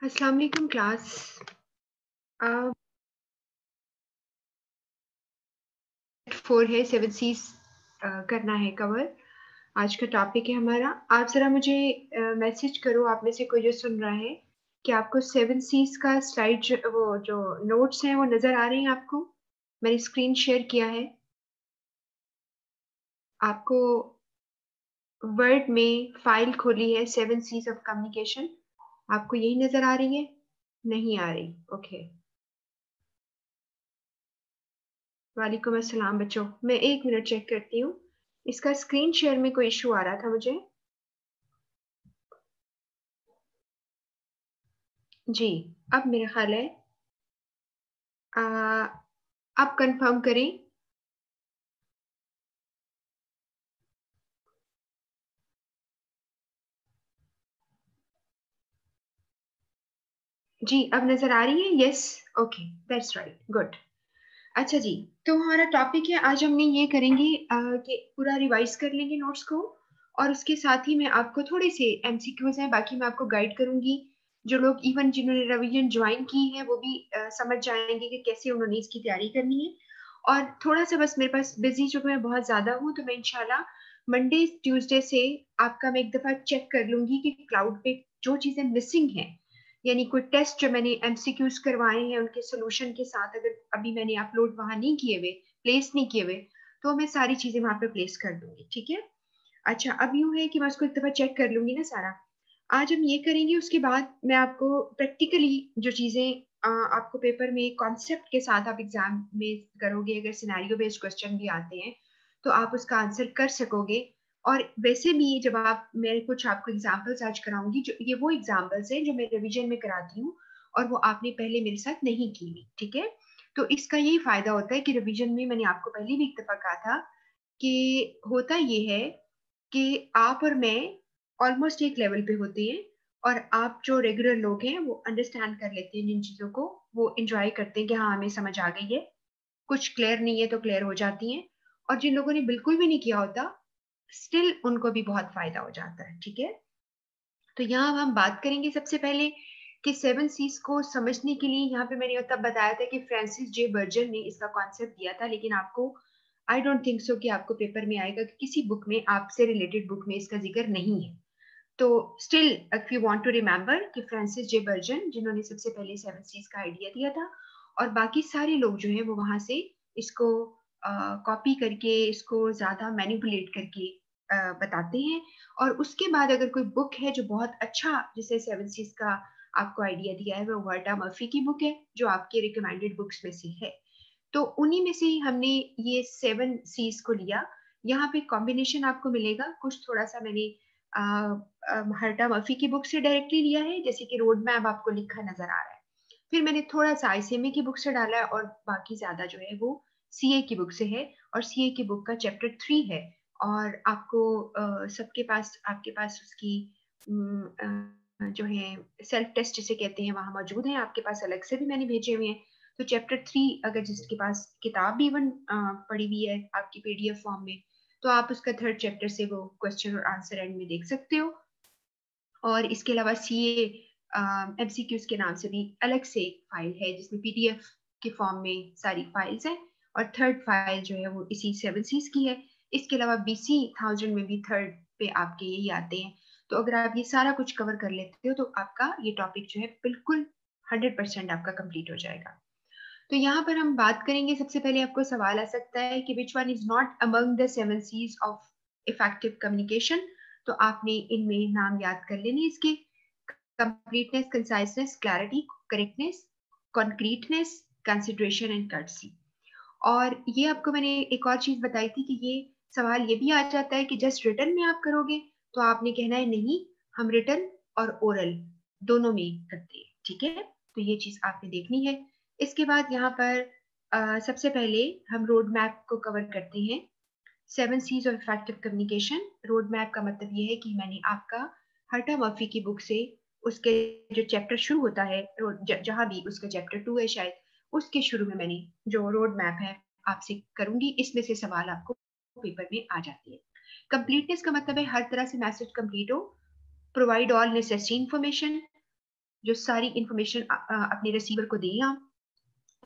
अस्सलाम वालेकुम क्लास। अ, 4 है 7 सीज़ करना है कवर। आज का टॉपिक है हमारा। आप ज़रा मुझे मैसेज करो आप में से कोई जो सुन रहा है कि आपको 7 सीज़ का स्लाइड वो जो नोट्स हैं वो नज़र आ रहे हैं आपको? मैंने स्क्रीन शेयर किया है। आपको वर्ड में फ़ाइल खोली है 7 सीज़ ऑफ कम्युनिकेशन। आपको यही नज़र आ रही है? नहीं आ रही, ओके। वालेकुम अस्सलाम बच्चों, मैं 1 मिनट चेक करती हूँ। इसका स्क्रीन शेयर में कोई इश्यू आ रहा था मुझे। जी, अब मेरा ख़्याल है अ, आप कन्फर्म करें। जी, अब नज़र आ रही है? Yes? Okay, that's right, good. अच्छा जी, तो हमारा टॉपिक है आज हम ये करेंगे कि पूरा रिवाइज़ कर लेंगे नोट्स को और उसके साथ ही मैं आपको थोड़े-से एमसीक्यूज़ हैं, बाकी मैं आपको गाइड करूँगी। जो लोग इवन जिन्होंने रिवीजन जॉइन की है, वो भी समझ जाएँगे कि कैसे उन्होंने इसकी तैयारी करनी है। और थोड़ा-सा बस मेरे पास बिज़ी चूँकि मैं बहुत ज़्यादा हूँ, तो मैं इंशाल्लाह मंडे, ट्यूज़डे से आपका मैं एक दफ़ा चेक कर लूँगी कि क्लाउड पे जो चीज़ें मिसिंग हैं, यानी कोई टेस्ट जो मैंने एमसीक्यूज़ करवाए हैं, उनके सॉल्यूशन के साथ अगर अभी मैंने अपलोड वहाँ नहीं किए हुए, प्लेस नहीं किए हुए, तो मैं सारी चीज़ें वहाँ पे प्लेस कर दूँगी, ठीक है? अच्छा, अब यूँ है कि मैं उसको एक दफ़ा चेक कर लूँगी ना सारा। आज हम ये करेंगे, उसके बाद मैं आपको प्रैक्टिकली जो चीज़ें आपको पेपर में कॉन्सेप्ट के साथ आप एग्ज़ाम में करोगे, अगर सिनेरियो बेस्ड क्वेश्चन भी आते हैं, तो आप उसका आंसर कर सकोगे। और वैसे भी जब आप मैं कुछ आपको एग्ज़ाम्पल्स आज कराऊँगी, जो ये वो एग्ज़ाम्पल्स हैं जो मैं रिवीजन में कराती हूँ और वो आपने पहले मेरे साथ नहीं की हुई, ठीक है? तो इसका यही फ़ायदा होता है कि रिवीजन में मैंने आपको पहले भी एक दफ़ा कहा था कि होता ये है कि आप और मैं ऑलमोस्ट एक लेवल पे होते हैं और आप जो रेगुलर लोग हैं वो अंडरस्टैंड कर लेते हैं जिन चीज़ों को, वो एन्जॉय करते हैं कि हाँ, हमें समझ आ गई है। कुछ क्लियर नहीं है तो क्लियर हो जाती हैं और जिन लोगों ने बिल्कुल भी नहीं किया होता, स्टिल उनको भी बहुत फ़ायदा हो जाता है, ठीक है? तो यहाँ अब हम बात करेंगे सबसे पहले कि 7 सीज़ को समझने के लिए यहाँ पे मैंने तब बताया था कि फ्रांसिस जे बर्जन ने इसका कॉन्सेप्ट दिया था, लेकिन आपको आई डोंट थिंक सो कि आपको पेपर में आएगा कि किसी बुक में आपसे रिलेटेड बुक में इसका ज़िक्र नहीं है। तो still if you want to remember कि फ्रांसिस जे बर्जन जिन्होंने सबसे पहले 7 सीज़ का आइडिया दिया था और बाकी सारे लोग जो हैं वो वहाँ से इसको कॉपी करके इसको ज़्यादा मैनिपुलेट करके बताते हैं। और उसके बाद अगर कोई बुक है जो बहुत अच्छा जिसे 7 सीज़ का आपको आइडिया दिया है, वो वर्टा मर्फी की बुक है, जो आपके रिकमेंडेड बुक्स में से है। तो उन्हीं में से ही हमने ये 7 सीज़ को लिया। यहाँ पे कॉम्बिनेशन आपको मिलेगा, कुछ थोड़ा-सा मैंने अ हर्टा मर्फी की बुक से डायरेक्टली लिया है, जैसे कि रोड मैप आपको लिखा नज़र आ रहा है। फिर मैंने थोड़ा-सा आईसीएमए की बुक से डाला है और बाकी ज़्यादा जो है वो सीए की बुक से है और सीए की बुक का चैप्टर 3 है और आपको सबके पास आपके पास उसकी जो है सेल्फ टेस्ट जिसे कहते हैं वहाँ मौजूद हैं, आपके पास अलग से भी मैंने भेजे हुए हैं। तो चैप्टर 3 अगर जिसके पास किताब भी इवन पड़ी हुई है आपकी पीडीएफ फॉर्म में, तो आप उसका 3rd चैप्टर से वो क्वेश्चन और आंसर एंड में देख सकते हो। और इसके अलावा सीए एमसीक्यूज़ के नाम से भी अलग से एक फ़ाइल है जिसमें पीडीएफ के फ़ॉर्म में सारी फ़ाइल्स हैं और 3rd फ़ाइल जो है वो इसी 7 सीज़ की है। इसके अलावा बीसी 1000 में भी 3rd पे आपके यही आते हैं। तो अगर आप ये सारा कुछ कवर कर लेते हो तो आपका ये टॉपिक जो है बिल्कुल 100% आपका कंप्लीट हो जाएगा। तो यहाँ पर हम बात करेंगे, सबसे पहले आपको सवाल आ सकता है कि which one is not among the 7 Cs of effective communication. तो आपने इनमें नाम याद कर लेने इसके। Completeness, conciseness, clarity, correctness, concreteness, consideration and courtesy. और ये आपको मैंने एक और चीज़ बताई थी कि ये सवाल ये भी आ जाता है कि जस्ट रिटन में आप करोगे, तो आपने कहना है नहीं, हम रिटन और ओरल दोनों में करते हैं, ठीक है? तो ये चीज़ आपने देखनी है। इसके बाद यहाँ पर सबसे पहले हम रोड मैप को कवर करते हैं। 7 Cs of effective communication. Road map का मतलब ये है कि मैंने आपका हर्टा मर्फी की बुक से उसके जो चैप्टर शुरू होता है, जहाँ भी उसका चैप्टर 2 है शायद, उसके शुरू में मैंने जो रोड मैप है आपसे करूँगी, इसमें से सवाल आपको पेपर में आ जाते हैं। कंप्लीटनेस का मतलब है हर तरह से मैसेज कंप्लीट हो, प्रोवाइड ऑल नेसेसरी इन्फॉर्मेशन, जो सारी इंफॉर्मेशन अपने रिसीवर को दें आप,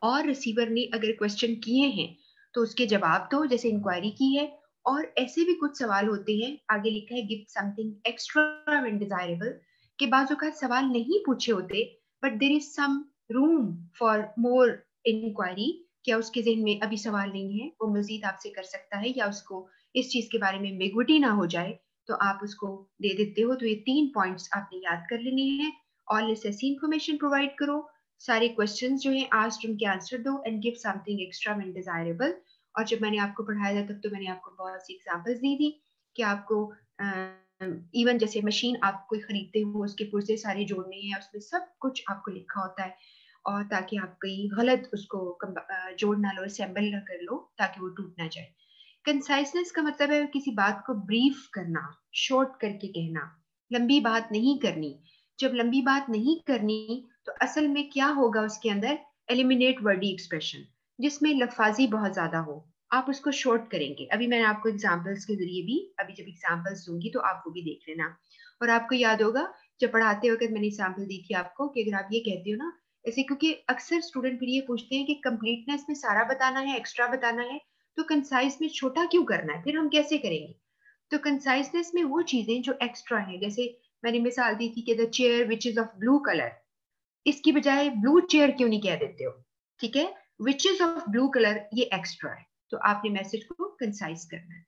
और रिसीवर ने अगर क्वेश्चन किए हैं तो उसके जवाब दो, जैसे इंक्वायरी की है। और ऐसे भी कुछ सवाल होते हैं, आगे लिखा है give something extra when desirable, के बाजू का सवाल नहीं पूछे होते but there is some room for more inquiry, क्या उसके जहन में अभी सवाल नहीं है, वो मजीद आपसे कर सकता है, या उसको इस चीज के बारे में एम्बिग्विटी ना हो जाए तो आप उसको दे देते हो। तो ये 3 पॉइंट्स आपने याद कर लेने हैं। ऑल नेसेसरी इंफॉर्मेशन प्रोवाइड करो, सारे क्वेश्चंस जो हैं आस्क्ड उनके आंसर दो, and give something extra when desirable. और जब मैंने आपको पढ़ाया था तब तो मैंने आपको बहुत सी एग्जांपल्स दी थी कि आपको इवन जैसे मशीन आप कोई खरीदते हो, उसके पुर्जे सारे जोड़ने हैं, उसमें सब कुछ आपको लिखा होता है, और ताकि आप कहीं गलत उसको जोड़ ना लो, असेंबल ना कर लो, ताकि वो टूट ना जाए। कंसाइसनेस का मतलब है किसी बात को ब्रीफ करना, शॉर्ट करके कहना, लंबी बात नहीं करनी। जब लंबी बात नहीं करनी तो असल में क्या होगा उसके अंदर, एलिमिनेट वर्डी एक्सप्रेशन, जिसमें लफाजी बहुत ज्यादा हो, आप उसको शॉर्ट करेंगे। अभी मैंने आपको एग्जांपल्स के जरिए भी, अभी जब एग्जांपल्स दूंगी तो आप वो भी देख लेना। और आपको याद होगा जब पढ़ाते वक्त मैंने एग्जांपल दी थी आपको कि अगर आप ये कहते हो ना, ऐसे, क्योंकि अक्सर स्टूडेंट फिर ये पूछते हैं कि कंप्लीटनेस में सारा बताना है, एक्स्ट्रा बताना है, तो कंसाइज में छोटा क्यों करना है, फिर हम कैसे करेंगे। तो कंसाइजनेस में वो चीजें जो एक्स्ट्रा है, जैसे मैंने मिसाल दी थी कि the chair which is of blue colour, इसकी बजाय ब्लू चेयर क्यों नहीं कह देते हो, ठीक है, which is of blue colour ये एक्स्ट्रा है, तो आपने मैसेज को कंसाइज करना है।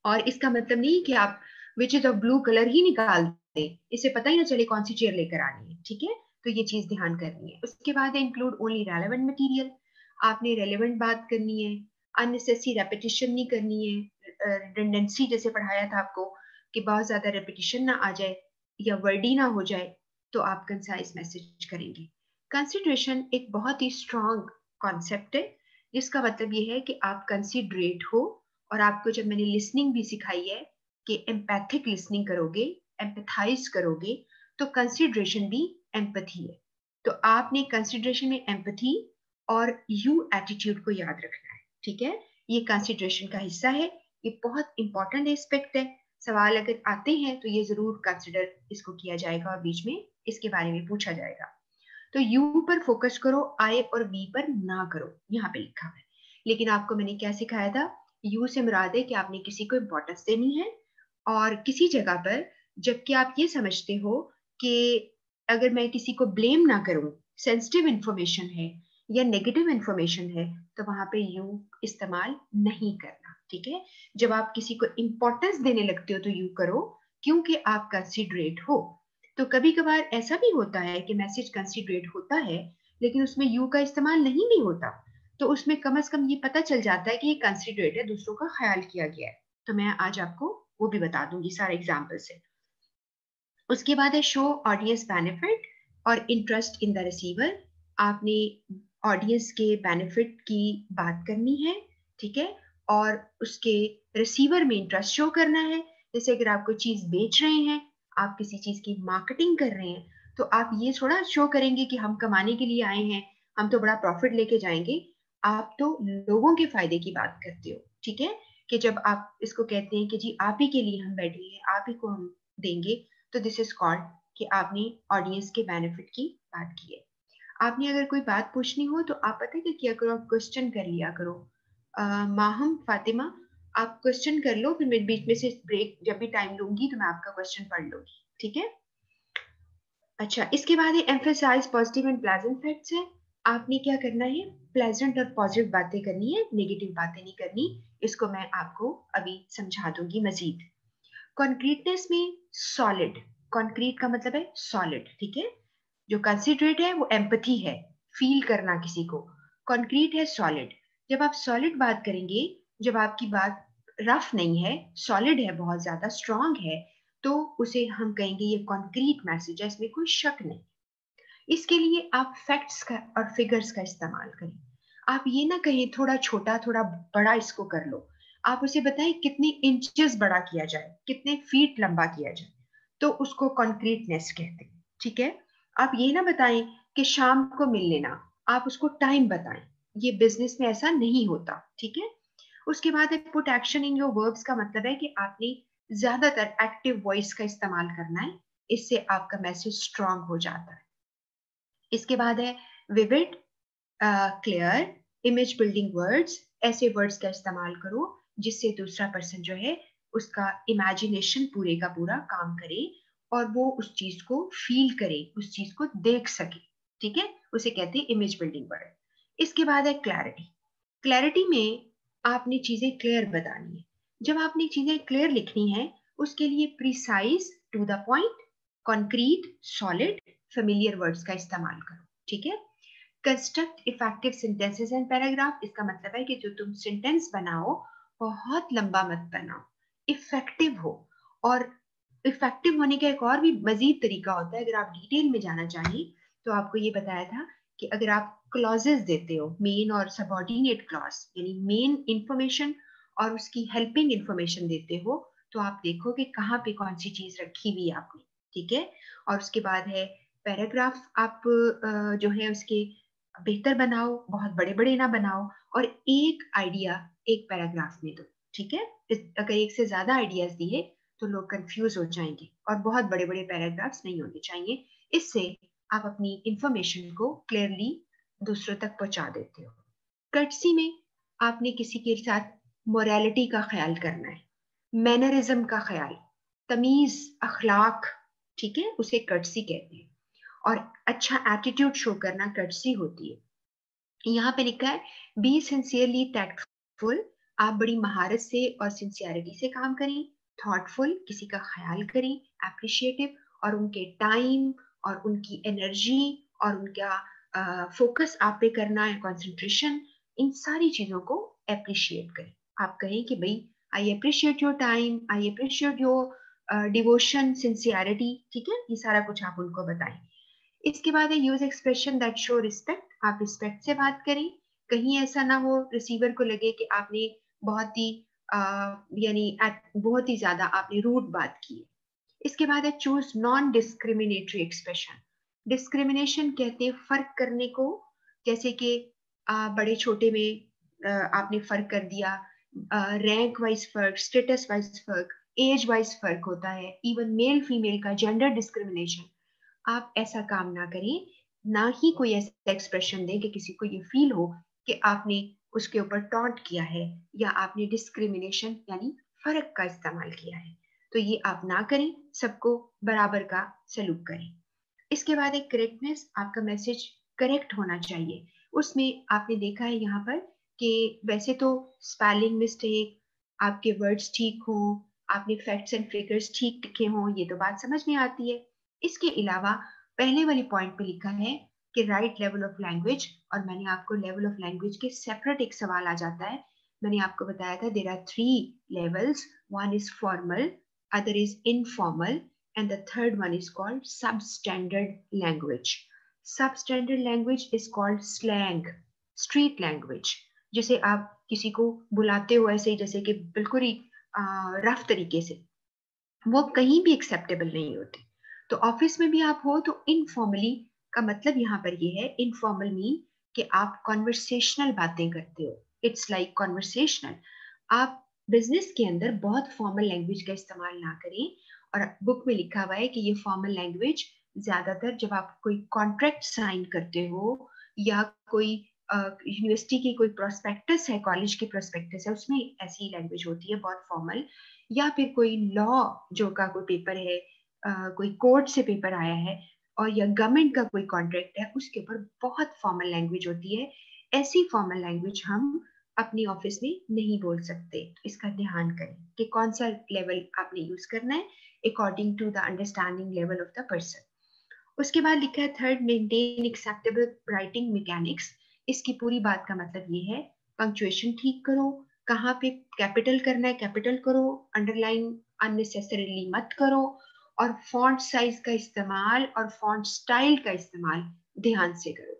और इसका मतलब नहीं कि आप which is of blue colour ही निकाल दे, इससे पता ही ना चले कौन सी चेयर लेकर आनी है, ठीक है। तो ये चीज ध्यान करनी है। उसके बाद इंक्लूड ओनली रेलेवेंट मटेरियल, आपने रेलेवेंट बात करनी है, अननेसेसरी रेपिटेशन नहीं करनी है। रिडंडेंसी जैसे पढ़ाया था आपको कि बहुत ज्यादा रेपिटेशन ना आ जाए या वर्डी ना हो जाए, तो आप कंसाइज मैसेज करेंगे। कंसिडरेशन एक बहुत ही स्ट्रॉन्ग कॉन्सेप्ट है, जिसका मतलब ये है कि आप कंसिडरेट हो। और आपको जब मैंने लिसनिंग भी सिखाई है कि एम्पैथिक लिसनिंग करोगे, एम्पैथाइज करोगे, तो कंसिडरेशन भी एम्पैथी है। तो आपने कंसिडरेशन में एम्पैथी और यू एटीट्यूड को याद रखना है, ठीक है। ये कंसिडरेशन का हिस्सा है, ये बहुत इंपॉर्टेंट एस्पेक्ट है। सवाल अगर आते हैं तो ये जरूर कंसिडर इसको किया जाएगा और बीच में इसके बारे में पूछा जाएगा। तो यू पर फोकस करो, आई और वी पर ना करो, यहाँ पे लिखा है। लेकिन आपको मैंने क्या सिखाया था, यू से मुराद है कि आपने किसी को इंपॉर्टेंस देनी है, और किसी जगह पर जबकि आप ये समझते हो कि अगर मैं किसी को ब्लेम ना करूं, सेंसिटिव इंफॉर्मेशन है या नेगेटिव इंफॉर्मेशन है, तो वहां पे यू इस्तेमाल नहीं करना, ठीक है। जब आप किसी को इंपॉर्टेंस देने लगते हो तो यू करो, क्योंकि आप कंसिडरेट हो। तो कभी कभार ऐसा भी होता है कि मैसेज कंसिडरेट होता है लेकिन उसमें यू का इस्तेमाल नहीं भी होता, तो उसमें कम से कम ये पता चल जाता है कि ये कंसिडरेट है, दूसरों का ख्याल किया गया है। तो मैं आज आपको वो भी बता दूंगी सारे एग्जाम्पल से। उसके बाद है शो ऑडियंस बेनिफिट और इंटरेस्ट इन द रिसीवर, आपने ऑडियंस के बेनिफिट की बात करनी है, ठीक है, और उसके रिसीवर में इंटरेस्ट शो करना है। जैसे अगर आप कोई चीज बेच रहे हैं, आप किसी चीज की मार्केटिंग कर रहे हैं, तो आप ये थोड़ा शो करेंगे कि हम कमाने के लिए आए हैं, हम तो बड़ा प्रॉफिट लेके जाएंगे। आप तो लोगों के फायदे की बात करते हो, ठीक है, कि जब आप इसको कहते हैं कि जी आप ही के लिए हम बैठे हैं, आप ही को हम देंगे, तो दिस इज कॉल्ड कि आपने ऑडियंस के बेनिफिट की बात की है। आपने अगर कोई बात पूछनी हो तो आप पता है क्या करो, आप क्वेश्चन कर लिया करो। माहम फातिमा, आप क्वेश्चन कर लो, फिर मैं बीच में से ब्रेक जब भी टाइम लूंगी तो मैं आपका क्वेश्चन पढ़ लूंगी, ठीक है। अच्छा, इसके बाद है emphasize positive and pleasant facts है। आपने क्या करना है, प्लेजेंट और पॉजिटिव बातें करनी है, नेगेटिव बातें नहीं करनी। इसको मैं आपको अभी समझा दूंगी मजीद। कॉन्क्रीटनेस में सॉलिड, कॉन्क्रीट का मतलब है सॉलिड, ठीक है। जो कंसिडरेट है वो एम्पथी है, फील करना किसी को। कॉन्क्रीट है सॉलिड। जब आप सॉलिड बात करेंगे, जब आपकी बात रफ नहीं है, सॉलिड है, बहुत ज्यादा स्ट्रांग है, तो उसे हम कहेंगे ये कॉन्क्रीट मैसेज है, इसमें कोई शक नहीं। इसके लिए आप फैक्ट्स का और फिगर्स का इस्तेमाल करें। आप ये ना कहें थोड़ा छोटा थोड़ा बड़ा इसको कर लो, आप उसे बताएं कितने इंचेस बड़ा किया जाए, कितने फीट लंबा किया जाए, तो उसको कॉन्क्रीटनेस कहते हैं, ठीक है। आप ये ना बताएं कि शाम को मिल लेना, आप उसको टाइम बताएं, ये बिजनेस में ऐसा नहीं होता, ठीक है। उसके बाद एक put action in your verbs का मतलब है कि आपने ज्यादातर एक्टिव वॉइस का इस्तेमाल करना है, इससे आपका मैसेज स्ट्रांग हो जाता है। इसके बाद है vivid, clear, image building words. ऐसे वर्ड्स का इस्तेमाल करो जिससे दूसरा पर्सन जो है उसका इमेजिनेशन पूरे का पूरा काम करे और वो उस चीज को फील करे, उस चीज को देख सके। ठीक है, उसे कहते हैं इमेज बिल्डिंग वर्ड। इसके बाद है क्लैरिटी। क्लैरिटी में आपने चीजें क्लियर बतानी है। जब आपने चीजें क्लियर लिखनी है उसके लिए precise, to the point, concrete, solid, familiar words का इस्तेमाल करो। ठीक है। Construct effective sentences and paragraph. इसका मतलब है कि जो तुम सेंटेंस बनाओ बहुत लंबा मत बनाओ, इफेक्टिव हो। और इफेक्टिव होने का एक और भी मजीद तरीका होता है, अगर आप डिटेल में जाना चाहिए तो आपको ये बताया था कि अगर आप क्लॉजेस देते हो, मेन और सबऑर्डिनेट क्लॉज, यानी मेन इंफॉर्मेशन और उसकी हेल्पिंग इंफॉर्मेशन देते हो, तो आप देखो कि कहाँ पे कौन सी चीज रखी हुई है आपने। ठीक है। और उसके बाद है पैराग्राफ। आप जो है उसके बेहतर बनाओ, बहुत बड़े बड़े ना बनाओ, और एक आइडिया एक पैराग्राफ में दो। ठीक है। अगर एक से ज्यादा आइडियाज दिए तो लोग कंफ्यूज हो जाएंगे, और बहुत बड़े बड़े पैराग्राफ्स नहीं होने चाहिए। इससे आप अपनी इंफॉर्मेशन को क्लियरली दूसरों तक पहुंचा देते हो। कर्टसी में आपने किसी के साथ मोरालिटी का ख्याल करना है, मैनरिज्म का ख्याल, तमीज, अखलाक। ठीक है, उसे कर्टसी कहते हैं। और अच्छा एटीट्यूड शो करना कर्टसी होती है। यहाँ पे लिखा है बी सिंसियरली टैक्टफुल। आप बड़ी महारत से और सिंसियरिटी से काम करें। थॉटफुल, किसी का ख्याल करें। एप्रिशिएटिव, और उनके टाइम और उनकी एनर्जी और उनका फोकस आप पे करना है, कंसंट्रेशन, इन सारी चीजों को एप्रिशिएट करें। आप कहें कि भाई I appreciate your time, I appreciate your devotion, sincerity. ठीक है, ये सारा कुछ आप उनको बताएं। इसके बाद है use expression that show respect. आप रिस्पेक्ट से बात करें, कहीं ऐसा ना हो रिसीवर को लगे कि आपने बहुत ही यानी बहुत ही ज्यादा आपने रूड बात की है। इसके बाद है choose non discriminatory expression. Discrimination कहते हैं फर्क करने को, जैसे कि बड़े छोटे में आपने फर्क कर दिया, रैंक वाइज फर्क, स्टेटस वाइज फर्क, एज वाइज फर्क होता है, इवन मेल फीमेल का जेंडर डिस्क्रिमिनेशन। आप ऐसा काम ना करें, ना ही कोई ऐसा एक्सप्रेशन दें कि किसी को ये फील हो कि आपने उसके ऊपर टॉन्ट किया है या आपने डिस्क्रिमिनेशन यानी फर्क का इस्तेमाल किया है। तो ये आप ना करें, सबको बराबर का सलूक करें। इसके बाद एक करेक्टनेस, आपका मैसेज करेक्ट होना चाहिए। उसमें आपने देखा है यहाँ पर कि वैसे तो स्पेलिंग मिस्टेक, आपके वर्ड्स ठीक हो, आपने फैक्ट्स एंड फिगर्स ठीक लिखे हों, ये तो बात समझ में आती है। इसके अलावा पहले वाली पॉइंट पे लिखा है कि राइट लेवल ऑफ लैंग्वेज, और मैंने आपको लेवल ऑफ लैंग्वेज के सेपरेट एक सवाल आ जाता है। मैंने आपको बताया था there are 3 levels, one is formal, other is informal, and the third one is called substandard language. Substandard language is called slang, street language. जिसे आप किसी को बुलाते हो ऐसे ही, जैसे कि बिल्कुल ही रफ तरीके से, वो कहीं भी एक्सेप्टेबल नहीं होती। तो ऑफिस में भी आप हो तो इनफॉर्मली का मतलब यहाँ पर ये है, इनफॉर्मल मीन कि आप कॉन्वर्सेशनल बातें करते हो, इट्स लाइक कॉन्वर्सेशनल। आप बिजनेस के अंदर बहुत फॉर्मल लैंग्वेज का इस्तेमाल ना करें। और बुक में लिखा हुआ है कि ये फॉर्मल लैंग्वेज ज्यादातर जब आप कोई कॉन्ट्रैक्ट साइन करते हो या कोई यूनिवर्सिटी की कोई प्रोस्पेक्टस है, कॉलेज की प्रोस्पेक्टस है, उसमें ऐसी लैंग्वेज होती है बहुत फॉर्मल। या फिर कोई लॉ जो का कोई पेपर है, कोई कोर्ट से पेपर आया है, और या गवर्नमेंट का कोई कॉन्ट्रैक्ट है, उसके ऊपर बहुत फॉर्मल लैंग्वेज होती है। ऐसी फॉर्मल लैंग्वेज हम अपनी ऑफिस में नहीं बोल सकते। इसका ध्यान करें कि कौन सा लेवल आपने यूज करना है according to the understanding level of the person. उसके बाद लिखा है third, maintain acceptable writing mechanics. इसकी पूरी बात का मतलब ये है पंक्चुएशन ठीक करो, कहाँ पे कैपिटल करना है कैपिटल करो, अंडरलाइन अननेसेसरीली मत करो, और फॉन्ट साइज का इस्तेमाल और फॉन्ट स्टाइल का इस्तेमाल ध्यान से करो।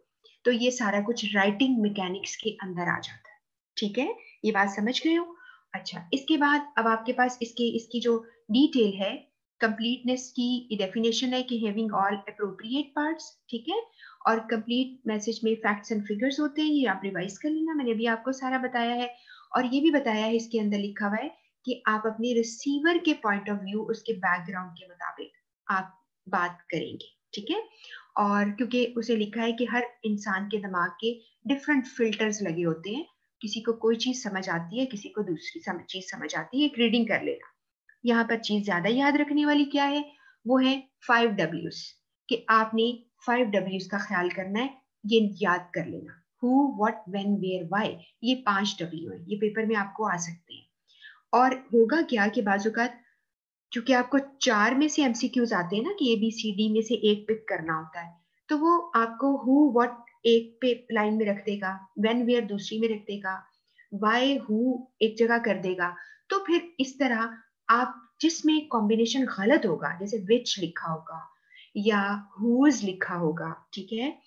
तो ये सारा कुछ राइटिंग मैकेनिक्स के अंदर आ जाता है। ठीक है, ये बात समझ गए हो? अच्छा, इसके बाद अब आपके पास इसकी जो डिटेल है, कंप्लीटनेस की डेफिनेशन है कि हैविंग ऑल अप्रोप्रिएट पार्ट्स। ठीक है, और कंप्लीट मैसेज में फैक्ट्स एंड फिगर्स होते हैं, ये आप रिवाइज कर लेना, मैंने भी आपको सारा बताया है। और ये भी बताया है इसके अंदर लिखा हुआ है कि आप अपने रिसीवर के पॉइंट ऑफ व्यू, उसके बैकग्राउंड के मुताबिक आप बात करेंगे। ठीक है, और क्योंकि उसे लिखा है कि हर इंसान के दिमाग के डिफरेंट फिल्टर्स लगे होते हैं, किसी को कोई चीज समझ आती है, किसी को दूसरी चीज समझ आती है। एक रीडिंग कर लेना। यहाँ पर चीज ज्यादा याद रखने वाली क्या है, वो है 5 Ws, कि आपने 5 Ws का ख्याल करना है, ये याद कर लेना। Who, what, when, where, why, ये 5 W है, ये पेपर में आपको आ सकते हैं। और होगा क्या कि बाजुकात, क्योंकि आपको 4 में से एमसीक्यूज आते हैं ना, कि ABCD में से एक पिक करना होता है, तो वो आपको हु व्हाट एक पे लाइन में रख देगा, व्हेन वेयर दूसरी में रख देगा, व्हाई हु एक जगह कर देगा। तो फिर इस तरह आप जिसमें कॉम्बिनेशन गलत होगा, जैसे विच लिखा होगा या हुज लिखा होगा, ठीक है,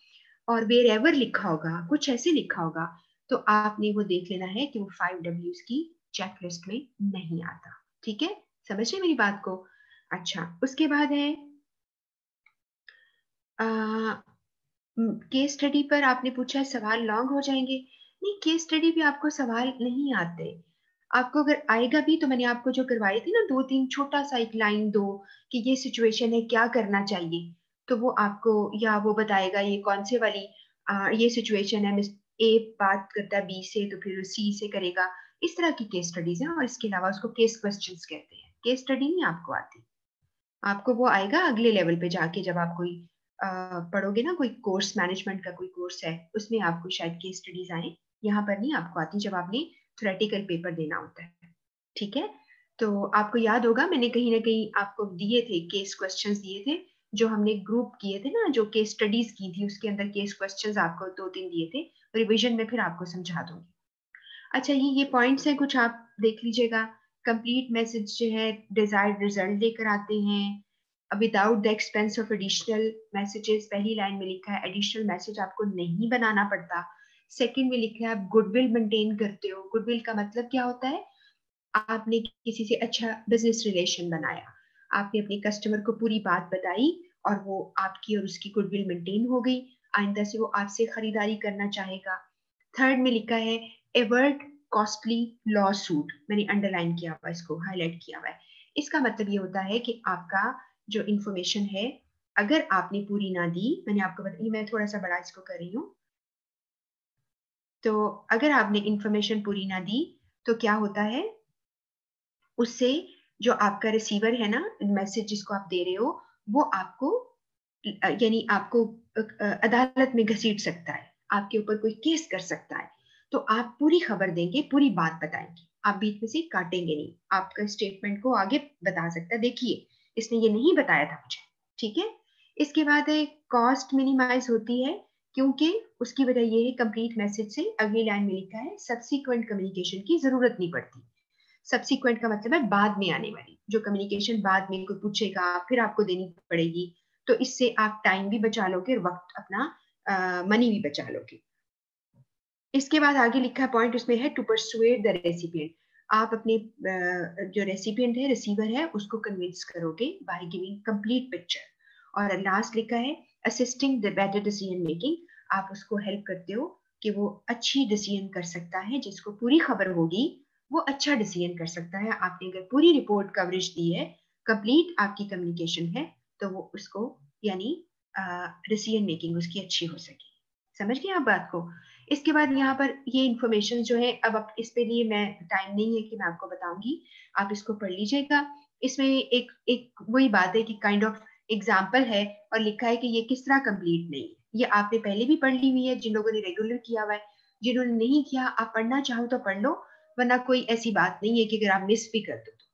और वेर एवर लिखा होगा, कुछ ऐसे लिखा होगा, तो आपने वो देख लेना है कि वो 5 Ws की चेकलिस्ट में नहीं आता। ठीक है, समझ रहे मेरी बात को? अच्छा, उसके बाद है केस स्टडी पर आपने पूछा है सवाल लॉन्ग हो जाएंगे। नहीं, केस स्टडी भी आपको सवाल नहीं आते। आपको अगर आएगा भी तो मैंने आपको जो करवाए थे ना, 2-3 छोटा सा एक लाइन दो कि ये सिचुएशन है, क्या करना चाहिए, तो वो आपको, या वो बताएगा ये कौन से वाली ये सिचुएशन है, मिस ए बात करता है बी से तो फिर सी से करेगा। इस तरह की केस स्टडीज हैं, और इसके अलावा उसको केस क्वेश्चंस कहते हैं। केस स्टडी नहीं आपको आती, आपको वो आएगा अगले लेवल पे जाके, जब आप कोई पढ़ोगे ना, कोई कोर्स, मैनेजमेंट का कोई कोर्स है, उसमें आपको शायद केस स्टडीज आए। यहाँ पर नहीं आपको आती, जब आपने थ्योरेटिकल पेपर देना होता है। ठीक है, तो आपको याद होगा मैंने कहीं ना कहीं आपको दिए थे केस क्वेश्चंस, दिए थे जो हमने ग्रुप किए थे ना, जो केस स्टडीज की थी, उसके अंदर केस क्वेश्चंस आपको 2-3 दिए थे। रिवीजन में फिर आपको समझा दूंगी। अच्छा, ये पॉइंट्स हैं कुछ, आप देख लीजिएगा। कंप्लीट मैसेज जो है डिजायर्ड रिजल्ट लेकर आते हैं, without the expense of additional messages. पहली लाइन में लिखा है एडिशनल मैसेज आपको नहीं बनाना पड़ता। सेकंड में लिखा है आप गुडविल मेंटेन करते हो। गुडविल का मतलब क्या होता है, आपने किसी से अच्छा बिजनेस रिलेशन बनाया, आपने अपने कस्टमर को पूरी बात बताई, और वो आपकी और उसकी गुडविल मेंटेन हो गई, आइंदा से वो आपसे खरीदारी करना चाहेगा। थर्ड में लिखा है एवर्ट कॉस्टली लॉ सूट, मैंने अंडरलाइन किया हुआ, इसको हाईलाइट किया हुआ है। इसका मतलब ये होता है कि आपका जो इंफॉर्मेशन है, अगर आपने पूरी ना दी, मैंने आपको बताई, मैं थोड़ा सा बड़ा इसको कर रही हूँ, तो अगर आपने इंफॉर्मेशन पूरी ना दी तो क्या होता है, उससे जो आपका रिसीवर है ना, मैसेज जिसको आप दे रहे हो, वो आपको यानी आपको अदालत में घसीट सकता है, आपके ऊपर कोई केस कर सकता है। तो आप पूरी खबर देंगे, पूरी बात बताएंगे, आप बीच में से काटेंगे नहीं, आपका स्टेटमेंट को आगे बता सकता है, देखिए इसने ये नहीं बताया था मुझे। ठीक है, इसके बाद है कॉस्ट मिनिमाइज होती है, क्योंकि उसकी वजह ये है, कंप्लीट मैसेज से अगली लाइन में लिखा है सब्सिक्वेंट कम्युनिकेशन की जरूरत नहीं पड़ती। सब्सिक्वेंट का मतलब है बाद में आने वाली, जो कम्युनिकेशन बाद में कोई पूछेगा फिर आपको देनी पड़ेगी, तो इससे आप टाइम भी बचा लोगे और वक्त अपना मनी भी बचा लोगे। इसके बाद आगे लिखा पॉइंट उसमें है टू परसुएड द रेसिपिएंट, आप अपने जो रेसिपिएंट है, रिसीवर है, उसको कन्विंस करोगे बाय गिविंग कंप्लीट पिक्चर। और लास्ट लिखा है assisting the better decision making, आप उसको हेल्प करते हो कि वो अच्छी डिसीजन कर सकता है, जिसको पूरी खबर होगी वो अच्छा डिसीजन कर सकता है। आपने अगर पूरी रिपोर्ट कवरेज दी है, कंप्लीट आपकी कम्युनिकेशन है, तो वो उसको यानी डिसीजन मेकिंग उसकी अच्छी हो सके। समझ गए आप बात को? इसके बाद यहाँ पर ये इंफॉर्मेशन जो है, अब इस पे लिए मैं टाइम नहीं है कि मैं आपको बताऊंगी, आप इसको पढ़ लीजिएगा। इसमें एक एक वही बात है कि काइंड ऑफ एग्जाम्पल है, और लिखा है कि ये किस तरह कंप्लीट नहीं है। ये आपने पहले भी पढ़ ली हुई है, जिन लोगों ने रेगुलर किया हुआ है। जिन्होंने नहीं किया, आप पढ़ना चाहो तो पढ़ लो, वरना कोई ऐसी बात नहीं है कि अगर आप मिस भी कर दो तो।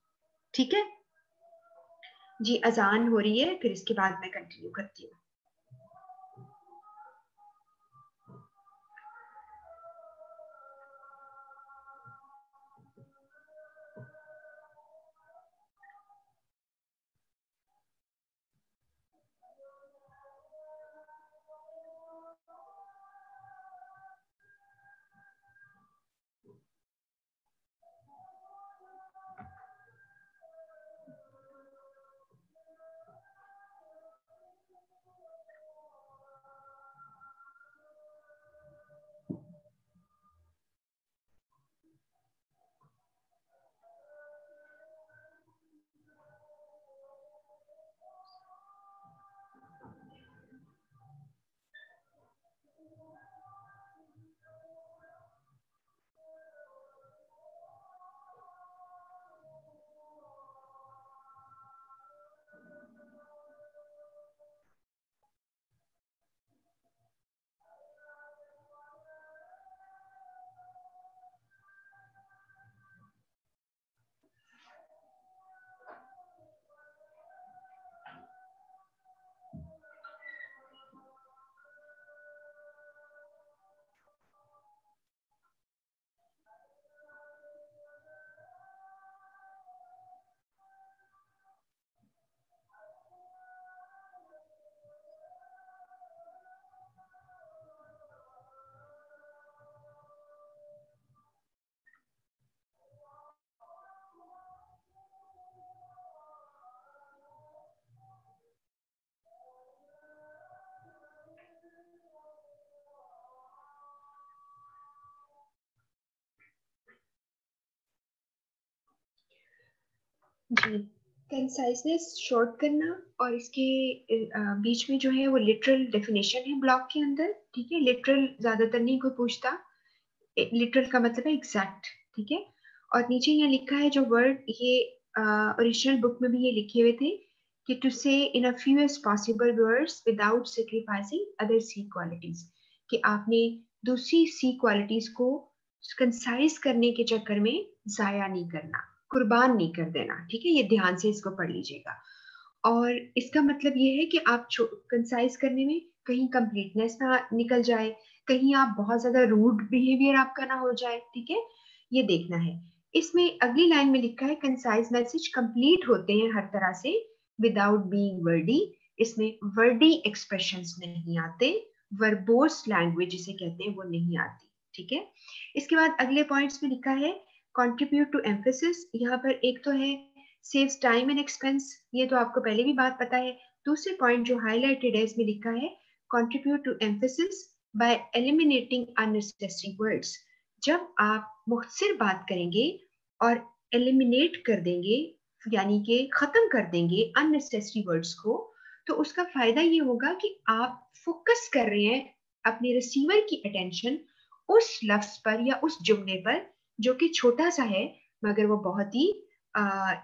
ठीक है जी, अजान हो रही है, फिर इसके बाद मैं कंटिन्यू करती हूँ। जी, कंसाइजनेस शॉर्ट करना और इसके बीच में जो है वो लिटरल डेफिनेशन है ब्लॉक के अंदर, ठीक है। लिटरल ज्यादातर नहीं कोई पूछता, लिटरल का मतलब है एग्जैक्ट, ठीक है। और नीचे यहाँ लिखा है जो वर्ड, ये ओरिजिनल बुक में भी ये लिखे हुए थे कि to say in a few as possible words without sacrificing other C qualities, कि आपने दूसरी सी क्वालिटीज को कंसाइज करने के चक्कर में जाया नहीं करना, कुर्बान नहीं कर देना, ठीक है। ये ध्यान से इसको पढ़ लीजिएगा। और इसका मतलब ये है कि आप कंसाइज करने में कहीं कंप्लीटनेस ना निकल जाए, कहीं आप बहुत ज्यादा रूड बिहेवियर आपका ना हो जाए, ठीक है। ये देखना है। इसमें अगली लाइन में लिखा है कंसाइज मैसेज कंप्लीट होते हैं हर तरह से विदाउट बीइंग वर्डी। इसमें वर्डी एक्सप्रेशंस नहीं आते, वर्बोस लैंग्वेज जिसे कहते हैं वो नहीं आती, ठीक है। इसके बाद अगले पॉइंट्स में लिखा है कंट्रीब्यूट टू एम्फेसिस। यहाँ पर एक तो है सेव्स टाइम एंड एक्सपेंस, ये तो आपको पहले भी बात पता है। दूसरे पॉइंट जो हाईलाइटेड है इसमें लिखा है contribute to emphasis by eliminating unnecessary words. जब आप मुख्तसर बात करेंगे और एलिमिनेट कर देंगे, यानी कि खत्म कर देंगे अननेसेसरी वर्ड्स को, तो उसका फायदा ये होगा कि आप फोकस कर रहे हैं अपने रिसीवर की अटेंशन उस लफ्ज पर या उस जुमले पर जो कि छोटा सा है मगर वो बहुत ही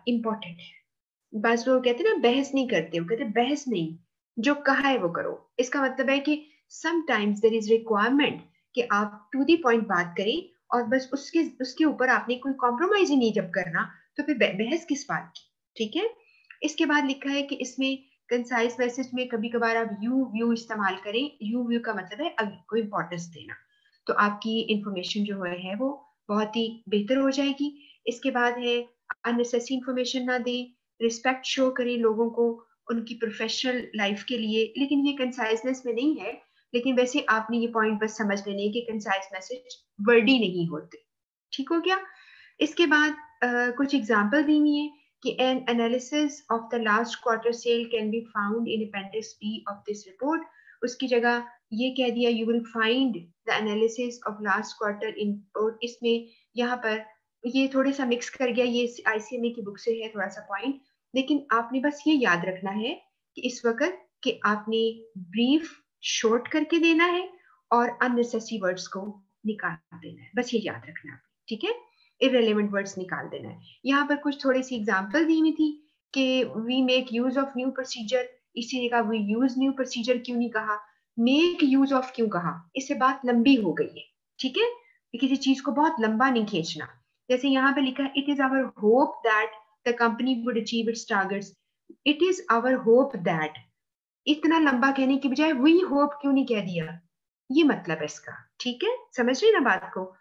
इम्पोर्टेंट है। बस लोग कहते हैं ना बहस नहीं करते, वो कहते हैं बहस नहीं, जो कहा है वो करो। इसका मतलब है कि समटाइम्स देयर इज रिक्वायरमेंट कि आप टू दी पॉइंट बात करें और बस उसके उसके ऊपर आपने कोई कॉम्प्रोमाइज ही नहीं जब करना, तो फिर बहस किस बात की, ठीक है। इसके बाद लिखा है कि इसमें कंसाइज मैसेज में कभी कभार आप यू व्यू इस्तेमाल करें। यू व्यू का मतलब है कोई इंपॉर्टेंस देना, तो आपकी इंफॉर्मेशन जो है वो बहुत ही बेहतर हो जाएगी। इसके बाद है अननेसेसरी इंफॉर्मेशन ना दें, रिस्पेक्ट शो करें लोगों को उनकी प्रोफेशनल लाइफ के लिए, लेकिन ये कंसाइजनेस में नहीं है। लेकिन वैसे आपने ये पॉइंट बस समझ लेने कि कंसाइज मैसेज वर्डी नहीं होते, ठीक हो गया। इसके बाद कुछ एग्जांपल दी हुई है कि an analysis of the last quarter sale can be found in appendix B of this report. उसकी जगह ये कह दिया you will find the analysis of last quarter in report. इसमें यहाँ पर ये थोड़ा सा मिक्स कर गया, ये आईसीएमए की बुक से है थोड़ा सा पॉइंट, लेकिन आपने बस ये याद रखना है कि इस वक्त कि आपने ब्रीफ शॉर्ट करके देना है और अननेसेसरी वर्ड्स को निकाल देना है, बस ये याद रखना है, ठीक है। इररेलेवेंट वर्ड्स निकाल देना है। यहाँ पर कुछ थोड़ी सी एग्जांपल दी हुई थी कि we make use of new procedure, इसी ने कहा वी यूज न्यू प्रोसीजर क्यों नहीं कहा, मेक यूज ऑफ क्यों कहा, इससे बात लंबी हो गई है, ठीक है। किसी चीज को बहुत लंबा नहीं खींचना। जैसे यहाँ पे लिखा है it is our hope that the company would achieve its targets. It is our hope that, इतना लंबा कहने की बजाय वी होप क्यों नहीं कह दिया, ये मतलब है इसका, ठीक है। समझ रहे ना बात को।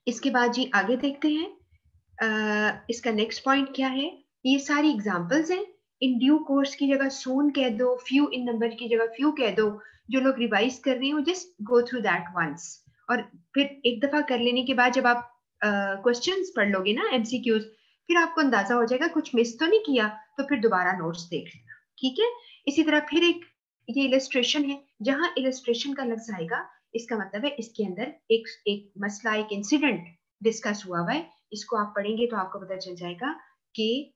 इसके बाद जी आगे देखते हैं इसका नेक्स्ट पॉइंट क्या है। ये सारी एग्जांपल्स हैं। इन ड्यू कोर्स की जगह सून कह दो, फ्यू इन नंबर की जगह फ्यू कह दो। जो लोग रिवाइज कर रहे हो just go through that once, और फिर एक दफा कर लेने के बाद जब आप क्वेश्चंस पढ़ लोगे ना एमसीक्यूज, फिर आपको अंदाजा हो जाएगा कुछ मिस तो नहीं किया, तो फिर दोबारा नोट्स देख लेना, ठीक है। इसी तरह फिर एक ये इलस्ट्रेशन है, जहां इलस्ट्रेशन का लफ्ज आएगा इसका मतलब है इसके अंदर एक मसला, एक इंसिडेंट डिस्कस हुआ हुआ है। इसको आप पढ़ेंगे तो आपको पता चल जाएगा कि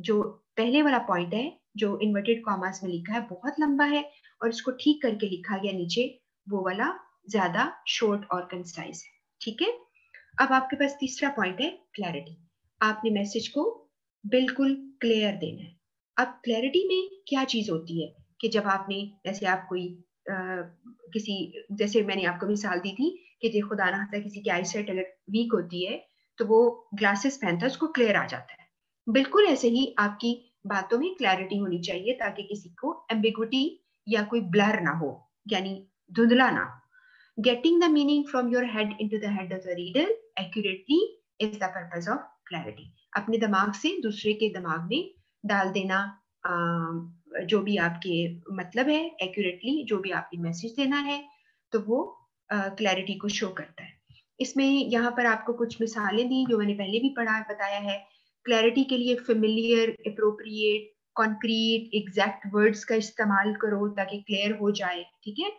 जो पहले वाला पॉइंट है जो इन्वर्टेड कॉमास में लिखा है बहुत लंबा है, और इसको ठीक करके लिखा गया नीचे वो वाला ज्यादा शॉर्ट और कंसाइज है, ठीक है। अब आपके पास तीसरा पॉइंट है क्लैरिटी। आपने मैसेज को बिल्कुल क्लियर देना है। अब क्लैरिटी में क्या चीज होती है कि जब आपने, जैसे आप कोई किसी, जैसे मैंने आपको मिसाल दी थी कि जो खुदा ना खास्ता किसी की आईसाइट अगर वीक होती है तो वो ग्लासेस पहनता है, उसको क्लियर आ जाता है। बिल्कुल ऐसे ही आपकी बातों में क्लैरिटी होनी चाहिए ताकि किसी को एम्बिग्विटी या कोई ब्लर ना हो, यानी धुंधला ना हो। Getting the meaning from your head into the head of the reader accurately is the purpose of clarity. अपने दिमाग से दूसरे के दिमाग में डाल देना जो भी आपके मतलब है एक्यूरेटली, जो भी आपने मैसेज देना है, तो वो क्लैरिटी को शो करता है। इसमें यहाँ पर आपको कुछ मिसालें दी जो मैंने पहले भी पढ़ा बताया है। क्लैरिटी के लिए familiar, appropriate, concrete, exact words का इस्तेमाल करो ताकि क्लियर हो जाए, ठीक है।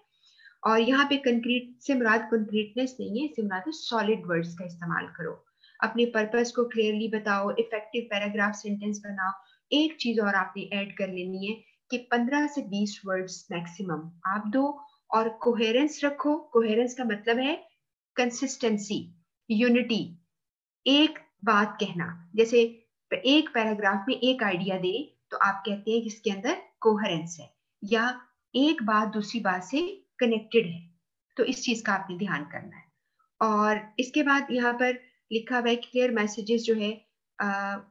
और यहाँ पे कंक्रीट से मुराद कंक्रीटनेस नहीं है, इससे मुराद है सॉलिड वर्ड्स का इस्तेमाल करो। अपने पर्पस को क्लियरली बताओ, इफेक्टिव पैराग्राफ सेंटेंस बनाओ। एक चीज और आपने ऐड कर लेनी है कि 15 से 20 वर्ड्स मैक्सिमम आप दो, और कोहेरेंस रखो। कोहेरेंस का मतलब है कंसिस्टेंसी, यूनिटी, एक बात कहना। जैसे एक पैराग्राफ में एक आइडिया दे तो आप कहते हैं कि इसके अंदर कोहेरेंस है, या एक बात दूसरी बात से कनेक्टेड है। तो इस चीज का आपने ध्यान करना है। और इसके बाद यहाँ पर लिखा हुआ है क्लियर मैसेजेस जो है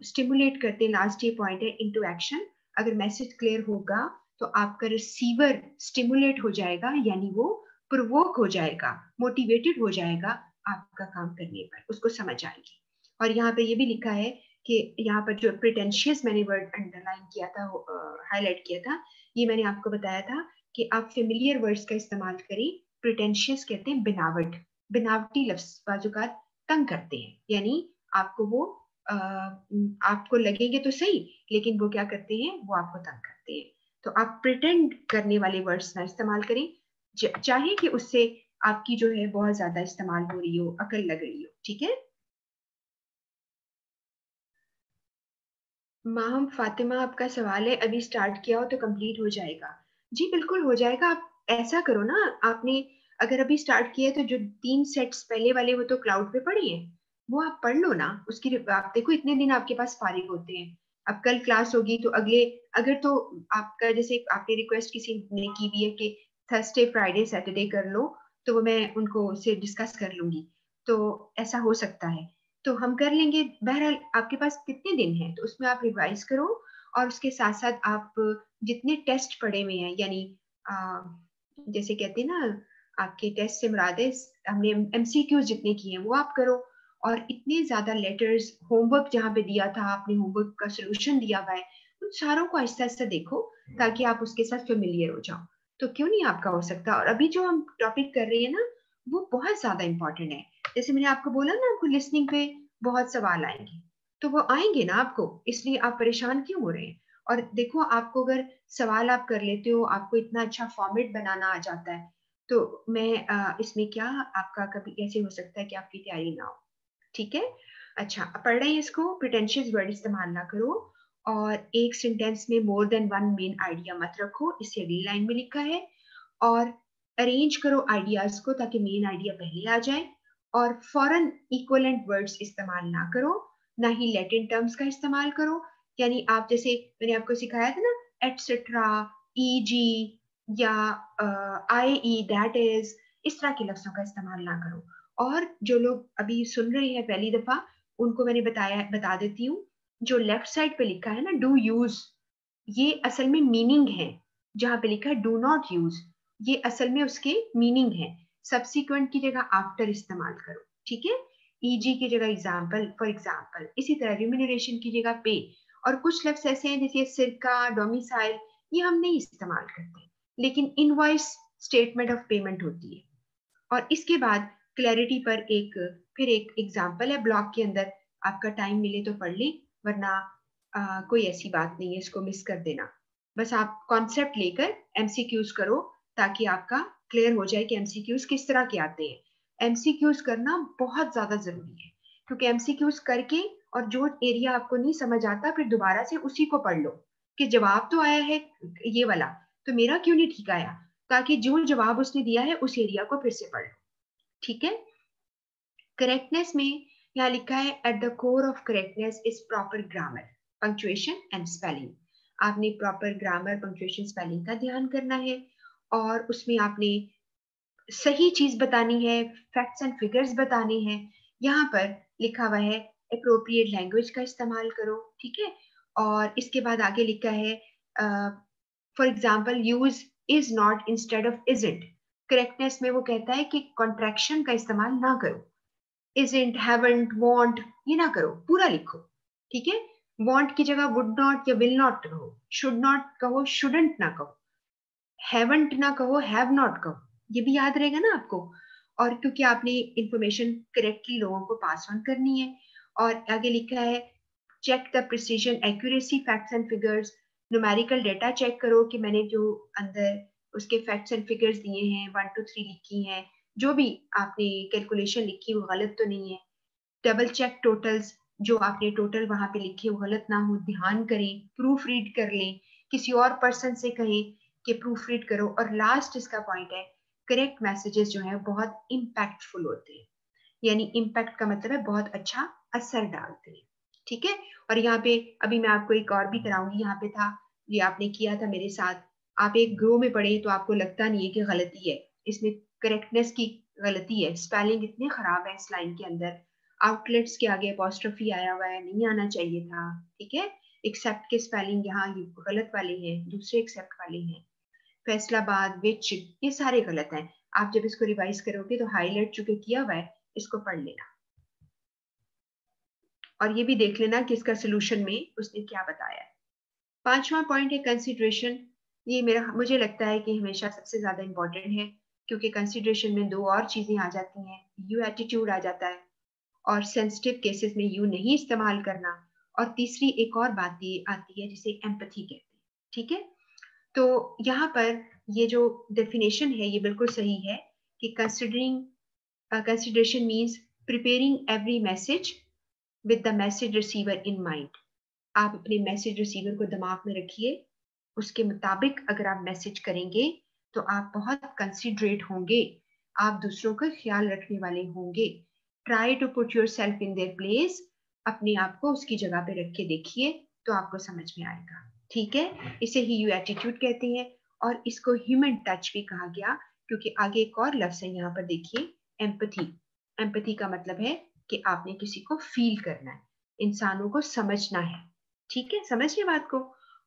स्टिमुलेट करते हैं, लास्ट ये पॉइंट है, इनटू एक्शन। अगर मैसेज क्लियर होगा तो आपका रिसीवर स्टिमुलेट हो जाएगा, यानी वो प्रोवोक हो जाएगा, मोटिवेटेड हो जाएगा आपका काम करने पर, उसको समझ आएगी। और यहाँ पे ये भी लिखा है कि यहाँ पर जो प्रिटेंशियस मैंने वर्ड अंडरलाइन किया था, हाईलाइट किया था, ये मैंने आपको बताया था कि आप फेमिलियर वर्ड्स का इस्तेमाल करें। प्रिटेंशियस कहते हैं बनावट, बनावटी लफ्ज बाजुकात तंग करते हैं, यानी आपको वो आपको लगेंगे तो सही, लेकिन वो क्या करते हैं, वो आपको तंग करते हैं। तो आप प्रिटेंड करने वाले वर्ड्स ना इस्तेमाल करें, चाहे कि उससे आपकी जो है बहुत ज्यादा इस्तेमाल हो रही हो, अकल लग रही हो। ठीक है। माहम फातिमा, आपका सवाल है अभी स्टार्ट किया हो तो कंप्लीट हो जाएगा। जी बिल्कुल हो जाएगा। आप ऐसा करो ना, आपने अगर अभी स्टार्ट किया है तो जो 3 सेट्स पहले वाले वो तो क्लाउड पे पढ़ी है, वो आप पढ़ लो ना। उसकी आप देखो इतने दिन आपके पास फारिग होते हैं। अब कल क्लास होगी तो अगले, अगर तो आपका जैसे आपने रिक्वेस्ट किसी ने की भी है कि थर्सडे फ्राइडे सैटरडे कर लो, तो वो मैं उनको से डिस्कस कर लूंगी। तो ऐसा हो सकता है, तो हम कर लेंगे। बहरहाल आपके पास कितने दिन हैं तो उसमें आप रिवाइज करो, और उसके साथ साथ आप जितने टेस्ट पढ़े हुए हैं, यानी जैसे कहते हैं ना, आपके टेस्ट से मुराद है हमने एमसीक्यूज जितने किए हैं वो आप करो। और इतने ज्यादा लेटर्स होमवर्क जहाँ पे दिया था आपने, होमवर्क का सोल्यूशन दिया हुआ है, उन सारों को आहिस्ता आहिस्ता देखो ताकि आप उसके साथ फेमिलियर हो जाओ। तो क्यों नहीं आपका हो सकता। और अभी जो हम टॉपिक कर रहे हैं ना, वो बहुत ज्यादा इंपॉर्टेंट है। जैसे मैंने आपको बोला ना, आपको लिसनिंग पे बहुत सवाल आएंगे, तो वो आएंगे ना आपको, इसलिए आप परेशान क्यों हो रहे हैं। और देखो, आपको अगर सवाल आप कर लेते हो, आपको इतना अच्छा फॉर्मेट बनाना आ जाता है, तो मैं इसमें क्या, आपका कभी ऐसे हो सकता है कि आपकी तैयारी ना हो। ठीक है। अच्छा, पढ़ रहे हैं इसको, प्रिटेंशियस वर्ड इस्तेमाल ना करो, और एक सेंटेंस में more than one main idea मत रखो, इसे अगली लाइन में लिखा है। और अरेंज करो आइडियाज को ताकि मेन आइडिया पहले आ जाए। और फॉरेन इक्वलेंट वर्ड्स इस्तेमाल ना करो, ना ही लैटिन टर्म्स का इस्तेमाल करो। यानी आप जैसे मैंने आपको सिखाया था ना, एटसेट्रा, ईजी, या आई ई, दैट इज, इस तरह के लफ्जों का इस्तेमाल ना करो। और जो लोग अभी सुन रहे हैं पहली दफा, उनको मैंने बता देती हूँ, जो लेफ्ट साइड पे लिखा है ना डू यूज, ये असल में मीनिंग है। जहां पे लिखा है डू नॉट यूज, ये असल में उसके मीनिंग है। सब्सिक्वेंट की जगह आफ्टर इस्तेमाल करो। ठीक है। ईजी की जगह एग्जाम्पल, फॉर एग्जाम्पल। इसी तरह रिम्यूनरेशन की जगह पे। और कुछ लफ्ज ऐसे हैं जैसे सिरका, डोमिसाइल, ये हम नहीं इस्तेमाल करते, लेकिन इनवॉइस स्टेटमेंट ऑफ पेमेंट होती है। और इसके बाद क्लैरिटी पर एक, फिर एक एग्जाम्पल है ब्लॉक के अंदर, आपका टाइम मिले तो पढ़ लें, वरना कोई ऐसी बात नहीं है, इसको मिस कर देना। बस आप कॉन्सेप्ट लेकर एमसीक्यूज करो ताकि आपका क्लियर हो जाए कि एमसीक्यूज किस तरह के आते हैं। एमसीक्यूज करना बहुत ज्यादा जरूरी है, क्योंकि एमसीक्यूज करके और जो एरिया आपको नहीं समझ आता फिर दोबारा से उसी को पढ़ लो कि जवाब तो आया है ये वाला, तो मेरा क्यों नहीं ठीक आया, ताकि जो जवाब उसने दिया है उस एरिया को फिर से पढ़ लो। ठीक है। करेक्टनेस में यहाँ लिखा है at the core of correctness is proper grammar, punctuation and spelling. आपने प्रॉपर ग्रामर, पंक्चुएशन, स्पेलिंग का ध्यान करना है, और उसमें आपने सही चीज बतानी है, फैक्ट्स एंड फिगर्स बताने हैं। यहाँ पर लिखा हुआ है अप्रोप्रिएट लैंग्वेज का इस्तेमाल करो। ठीक है। और इसके बाद आगे लिखा है for example use is not instead of isn't. Correctness में वो कहता है कि कॉन्ट्रैक्शन का इस्तेमाल ना करो, isn't, haven't, want, ये ना करो, पूरा लिखो। ठीक है। want की जगह would not या will not कहो, should not कहो, shouldn't ना कहो, haven't ना कहो, have not कहो। ये भी याद रहेगा ना आपको। और क्योंकि आपने इंफॉर्मेशन करेक्टली लोगों को पास ऑन करनी है। और आगे लिखा है check the precision accuracy facts and figures. Numerical data check करो कि मैंने जो अंदर उसके फैक्ट्स एंड फिगर्स दिए हैं, 1 2 3 लिखी हैं, जो भी आपने कैलकुलेशन लिखी वो गलत तो नहीं है। डबल चेक टोटल्स, जो आपने टोटल वहां पे लिखे वो गलत ना हो, ध्यान करें, प्रूफ रीड कर लें, किसी और पर्सन से कहें कि प्रूफ रीड करो। और लास्ट इसका पॉइंट है, करेक्ट मैसेजेस जो है बहुत इम्पैक्टफुल होते हैं, यानी इम्पैक्ट का मतलब है बहुत अच्छा असर डालते हैं, ठीक है। और यहाँ पे अभी मैं आपको एक और भी कराऊंगी, यहाँ पे था, ये आपने किया था मेरे साथ, आप एक ग्रो में पढ़े तो आपको लगता नहीं है कि गलती है, इसमें करेक्टनेस की गलती है, स्पेलिंग इतने खराब है इस लाइन के अंदर, आउटलेट्स के आगे अपॉस्ट्रोफी आया हुआ है, नहीं आना चाहिए था, ठीक है। एक्सेप्ट के स्पेलिंग यहाँ गलत वाले हैं, दूसरे एक्सेप्ट वाले हैं, फैसलाबाद, विच, ये सारे गलत हैं। आप जब इसको रिवाइज करोगे तो हाईलाइट चुके किया हुआ है, इसको पढ़ लेना और ये भी देख लेना कि इसका सोल्यूशन में उसने क्या बताया है। पांचवा पॉइंट है कंसिडरेशन। ये मुझे लगता है कि हमेशा सबसे ज्यादा इंपॉर्टेंट है, क्योंकि कंसिडरेशन में दो और चीजें आ जाती हैं, यू एटीट्यूड आ जाता है, और सेंसिटिव केसेस में यू नहीं इस्तेमाल करना, और तीसरी एक और बात आती है जिसे एम्पैथी कहते हैं, ठीक है। तो यहाँ पर ये जो डेफिनेशन है ये बिल्कुल सही है कि consideration means preparing every message with the message receiver in mind. आप अपने मैसेज रिसीवर को दिमाग में रखिए, उसके मुताबिक अगर आप मैसेज करेंगे तो आप बहुत कंसिडरेट होंगे, आप दूसरों का ख्याल रखने वाले होंगे। Try to put yourself in their place, अपने आप को उसकी जगह पे रख के देखिए तो आपको समझ में आएगा, ठीक है। इसे ही यू एटीट्यूड कहते हैं, और इसको ह्यूमन टच भी कहा गया, क्योंकि आगे एक और लफ्ज है यहाँ पर देखिए, एम्पैथी। एम्पैथी का मतलब है कि आपने किसी को फील करना है, इंसानों को समझना है, ठीक है, समझिए बात को।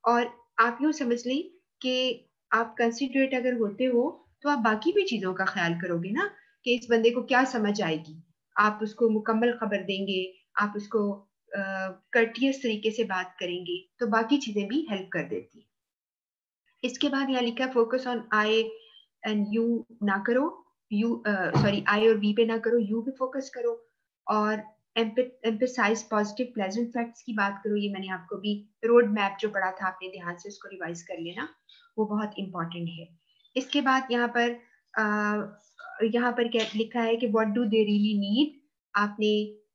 और आप यूं समझ लें कि आप कंसिडरेट अगर होते हो तो आप बाकी भी चीजों का ख्याल करोगे ना, कि इस बंदे को क्या समझ आएगी, आप उसको मुकम्मल खबर देंगे, आप उसको कर्टियस तरीके से बात करेंगे, तो बाकी चीजें भी हेल्प कर देती है। इसके बाद यहाँ लिखा focus on I and you ना करो, यू सॉरी आई और वी पे ना करो, यू पे फोकस करो, और एम्फेसाइज पॉजिटिव प्लेजेंट फैक्ट्स की बात करो। ये मैंने आपको भी रोड मैप जो पढ़ा था आपने ध्यान से उसको रिवाइज कर लेना, वो बहुत इंपॉर्टेंट है। इसके बाद यहाँ पर क्या लिखा है कि what do they really need. आपने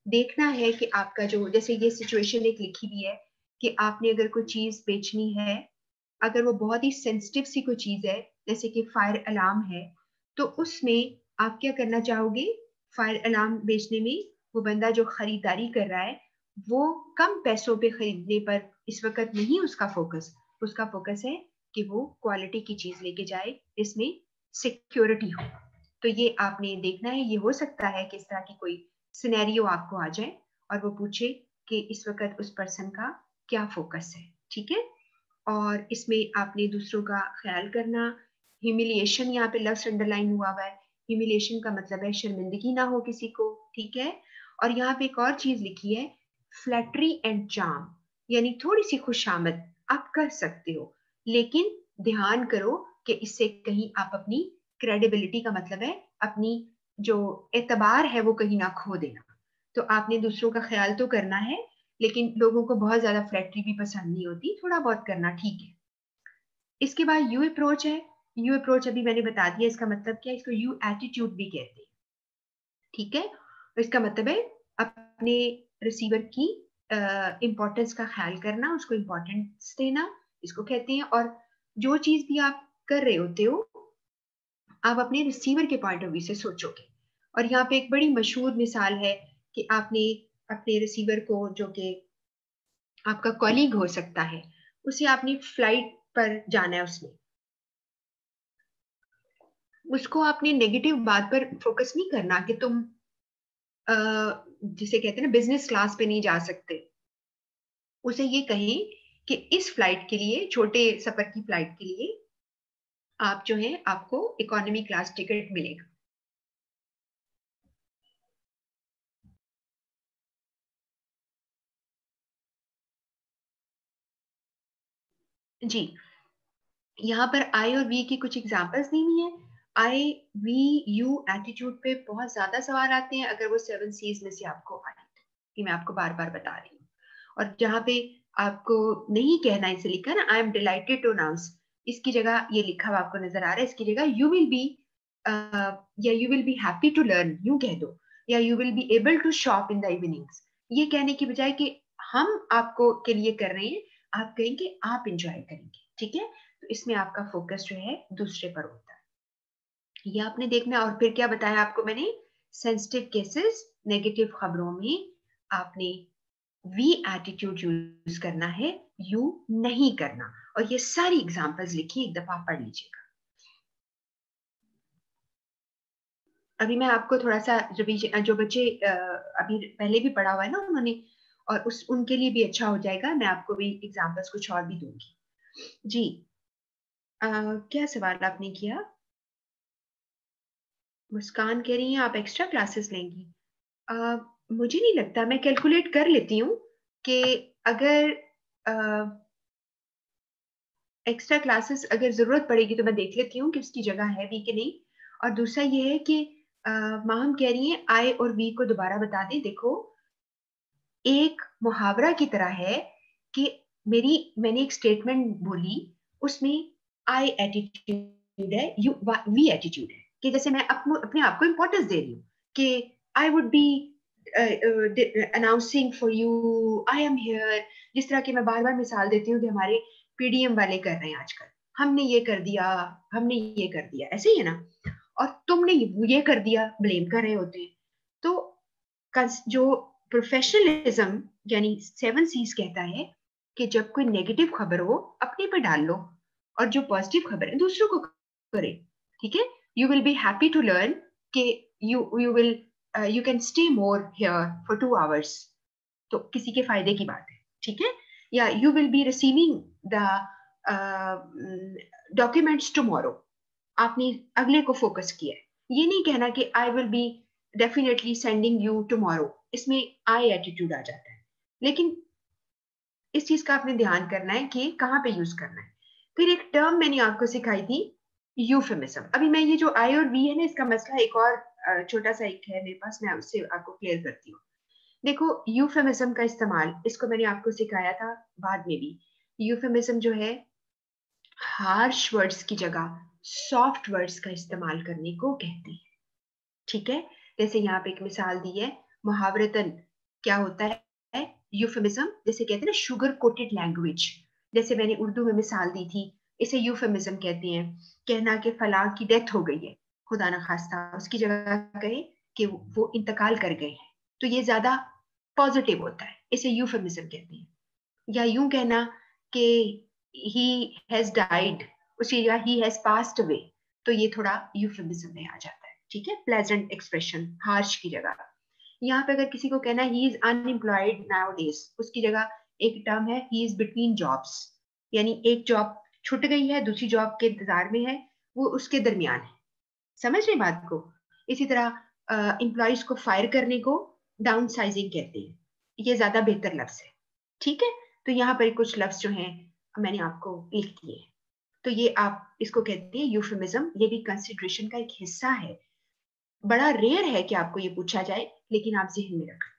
देखना है कि आपका जो, जैसे ये सिचुएशन एक लिखी हुई है कि आपने अगर कोई चीज बेचनी है, अगर वो बहुत ही सेंसिटिव सी कोई चीज है, जैसे कि फायर अलार्म है, तो उसमें आप क्या करना चाहोगे, फायर अलार्म बेचने में वो बंदा जो खरीदारी कर रहा है वो कम पैसों पे खरीदने पर इस वक्त नहीं उसका फोकस, उसका फोकस है कि वो क्वालिटी की चीज लेके जाए, इसमें सिक्योरिटी हो। तो ये आपने देखना है, ये हो सकता है कि इस तरह की कोई सिनेरियो आपको आ जाए और वो पूछे कि इस वक्त उस पर्सन का क्या फोकस है, ठीक है। और इसमें आपने दूसरों का ख्याल करना, ह्यूमिलिएशन, यहाँ पे लफ्ज अंडरलाइन हुआ है, ह्यूमिलिएशन का मतलब है शर्मिंदगी ना हो किसी को, ठीक है। और यहाँ पे एक और चीज लिखी है, फ्लैटरी एंड चार्म, यानी थोड़ी सी खुशामद आप कर सकते हो, लेकिन ध्यान करो कि इससे कहीं आप अपनी क्रेडिबिलिटी का मतलब है अपनी जो एतबार है वो कहीं ना खो देना। तो आपने दूसरों का ख्याल तो करना है, लेकिन लोगों को बहुत ज्यादा फ्लैटरी भी पसंद नहीं होती, थोड़ा बहुत करना ठीक है। इसके बाद यू अप्रोच है, यू अप्रोच अभी मैंने बता दिया इसका मतलब क्या है, इसको यू एटीट्यूड भी कहते हैं, ठीक है। तो इसका मतलब है अपने रिसीवर की इंपॉर्टेंस का ख्याल करना, उसको इंपॉर्टेंस देना, इसको कहते हैं। और जो चीज भी आप कर रहे होते हो आप अपने रिसीवर के पॉइंट ऑफ व्यू से सोचोगे। और यहाँ पे एक बड़ी मशहूर मिसाल है कि आपने अपने रिसीवर को, जो कि आपका कॉलीग हो सकता है, उसे आपने फ्लाइट पर जाना है, उसको आपने नेगेटिव बात पर फोकस नहीं करना कि तुम जिसे कहते हैं ना बिजनेस क्लास पे नहीं जा सकते, उसे ये कहें कि इस फ्लाइट के लिए, छोटे सफर की फ्लाइट के लिए आप जो है आपको इकोनॉमी क्लास टिकट मिलेगा। जी, यहाँ पर आई और वी की कुछ एग्जांपल्स दी हुई है। आई, वी, यू एटीट्यूड पे बहुत ज्यादा सवाल आते हैं अगर वो 7 सीज में से आपको आए, कि मैं आपको बार बार बता रही हूँ। और जहाँ पे आपको नहीं कहना, इसे लिखा ना I am delighted to announce, इसकी जगह ये लिखा हुआ आपको नजर आ रहा है, इसकी जगह यू विल बी या you will be happy to learn यूं कह दो। या you will be able to shop in the evenings, ये कहने की बजाय कि हम आपको के लिए कर रहे हैं, आप कहेंगे आप इंजॉय करेंगे। ठीक है, तो इसमें आपका फोकस जो है दूसरे पर होता है, ये आपने देखना। और फिर क्या बताया आपको मैंने, सेंसिटिव केसेस, नेगेटिव खबरों में आपने वी एटीट्यूड यूज करना है, यू नहीं करना। और ये सारी एग्जांपल्स लिखी, एक दफा पढ़ लीजिएगा। अभी मैं आपको थोड़ा सा रिवीजन, जो बच्चे अभी पहले भी पढ़ा हुआ है ना उन्होंने, और उनके लिए भी अच्छा हो जाएगा, मैं आपको भी एग्जांपल्स कुछ और भी दूंगी। जी, क्या सवाल आपने किया? मुस्कान कह रही हैं आप एक्स्ट्रा क्लासेस लेंगी। मुझे नहीं लगता, मैं कैलकुलेट कर लेती हूँ कि अगर एक्स्ट्रा क्लासेस अगर जरूरत पड़ेगी तो मैं देख लेती हूँ कि उसकी जगह है भी कि नहीं। और दूसरा ये है कि माहम कह रही है आई और वी को दोबारा बता दें। देखो, एक मुहावरा की तरह है कि मैंने एक स्टेटमेंट बोली, उसमें आई एटीट्यूड है, यू वी एटीट्यूड है, कि जैसे मैं अपने आप को इम्पोर्टेंस दे रही हूँ कि I would be announcing for you, I am here. जिस तरह की मैं बार बार मिसाल देती हूँ कि हमारे पीडीएम वाले कर रहे हैं आजकल, हमने ये कर दिया, हमने ये कर दिया, ऐसे ही है ना। और तुमने ये कर दिया, ब्लेम कर रहे होते हैं। तो जो प्रोफेशनलिज्म यानी 7 सीज कहता है कि जब कोई नेगेटिव खबर हो अपने पे डाल लो, और जो पॉजिटिव खबर है दूसरों को करे। ठीक है, you will be happy to learn कि you will you can stay more here for 2 hours, तो किसी के फायदे की बात है। ठीक है, या you will be receiving the documents tomorrow, आपने अगले को फोकस किया है। ये नहीं कहना कि I will be definitely sending you tomorrow, इसमें आई एटीट्यूड आ जाता है। लेकिन इस चीज का आपने ध्यान करना है कि कहाँ पे यूज करना है। फिर एक टर्म मैंने आपको सिखाई थी, यूफेमिज्म। अभी मैं ये जो आई और वी है ना, इसका मसला एक और छोटा सा एक है मेरे पास, मैं उससे आपको क्लियर करती हूँ। देखो, यूफेमिज्म का इस्तेमाल, इसको मैंने आपको सिखाया था बाद में भी। यूफेमिज्म जो है, हार्श वर्ड्स की जगह सॉफ्ट वर्ड्स का इस्तेमाल करने को कहते हैं। ठीक है, जैसे यहाँ पे एक मिसाल दी है, मुहावरतन क्या होता है यूफेमिज्म, जैसे कहते हैं ना शुगर कोटेड लैंग्वेज, जैसे मैंने उर्दू में मिसाल दी थी, इसे यूफेमिज्म कहते हैं। कहना कि फलां की डेथ हो गई है, खुदा ना खास्ता, उसकी जगह कहे कि वो इंतकाल कर गए हैं, तो ये ज्यादा पॉजिटिव होता है, इसे यूफेमिज्म कहते हैं। या यूं कहना कि ही हैज डाइड, उसकी जगह ही हैज पास्ड अवे, तो ये थोड़ा यूफेमिज्म में आ जाता है। ठीक है, प्लेजेंट एक्सप्रेशन हार्श की जगह। यहाँ पे अगर किसी को कहना he is unemployed now days, उसकी जगह एक टर्म है ही इज बिटवीन जॉब्स, यानी एक जॉब छूट गई है, दूसरी जॉब के इंतजार में है, वो उसके दरमियान है। समझ रहे बात को? इसी तरह एम्प्लॉयज को फायर करने को डाउन साइजिंग कहते हैं, ये ज्यादा बेहतर लफ्ज है। ठीक है, तो यहाँ पर कुछ लफ्ज जो हैं मैंने आपको लिख दिए हैं, तो ये आप इसको कहते हैं यूफेमिज्म, ये भी कंसिडरेशन का एक हिस्सा है। बड़ा रेयर है कि आपको ये पूछा जाए, लेकिन आप जहन में रखें।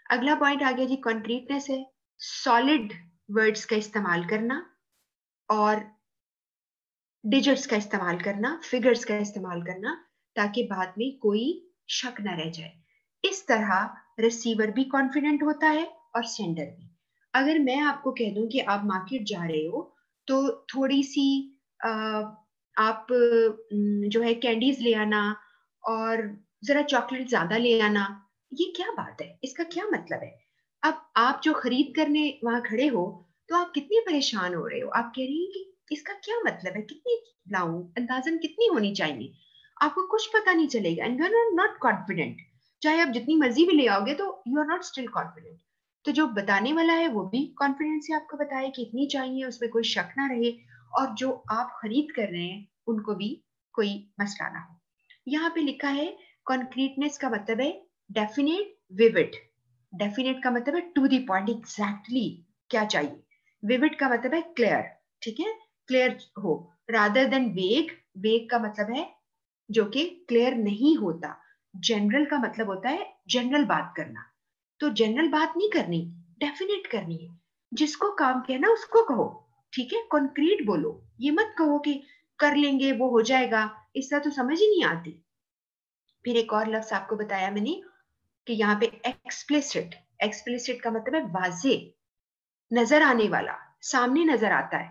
अगला पॉइंट आ गया जी, कॉन्क्रीटनेस है, सॉलिड वर्ड्स का इस्तेमाल करना, और डिजिट्स का इस्तेमाल करना, फिगर्स का इस्तेमाल करना, ताकि बाद में कोई शक न रह जाए। इस तरह रिसीवर भी कॉन्फिडेंट होता है और सेंडर भी। अगर मैं आपको कह दूं कि आप मार्केट जा रहे हो, तो थोड़ी सी आप जो है कैंडीज ले आना, और जरा चॉकलेट ज्यादा ले आना, ये क्या बात है, इसका क्या मतलब है? अब आप जो खरीद करने वहां खड़े हो, तो आप कितने परेशान हो रहे हो, आप कह रही हैं कि इसका क्या मतलब है, कितनी लाऊं, अंदाजन कितनी होनी चाहिए, आपको कुछ पता नहीं चलेगा, and you are not confident. चाहे आप जितनी मर्जी भी ले आओगे, तो you are not still confident. तो जो बताने वाला है वो भी कॉन्फिडेंस से आपको बताए कि इतनी चाहिए, उसमें कोई शक ना रहे, और जो आप खरीद कर रहे हैं उनको भी कोई मसला ना हो। यहाँ पे लिखा है कॉन्क्रीटनेस का मतलब है डेफिनेट, विविड। डेफिनेट का मतलब है टू द पॉइंट, एग्जैक्टली क्या चाहिए। विविड का मतलब है क्लियर, ठीक है, क्लियर हो, रादर देन वेग। वेग का मतलब है जो कि क्लियर नहीं होता। जनरल का मतलब होता है जनरल बात करना, तो जनरल बात नहीं करनी, डेफिनेट करनी है। जिसको काम कहना उसको कहो, ठीक है, कॉन्क्रीट बोलो। ये मत कहो कि कर लेंगे वो हो जाएगा, इसका तो समझ ही नहीं आती। फिर एक और लफ्ज आपको बताया मैंने कि यहाँ पे एक्सप्लिसिट, एक्सप्लिसिट का मतलब है वाजे, नजर आने वाला, सामने नजर आता है,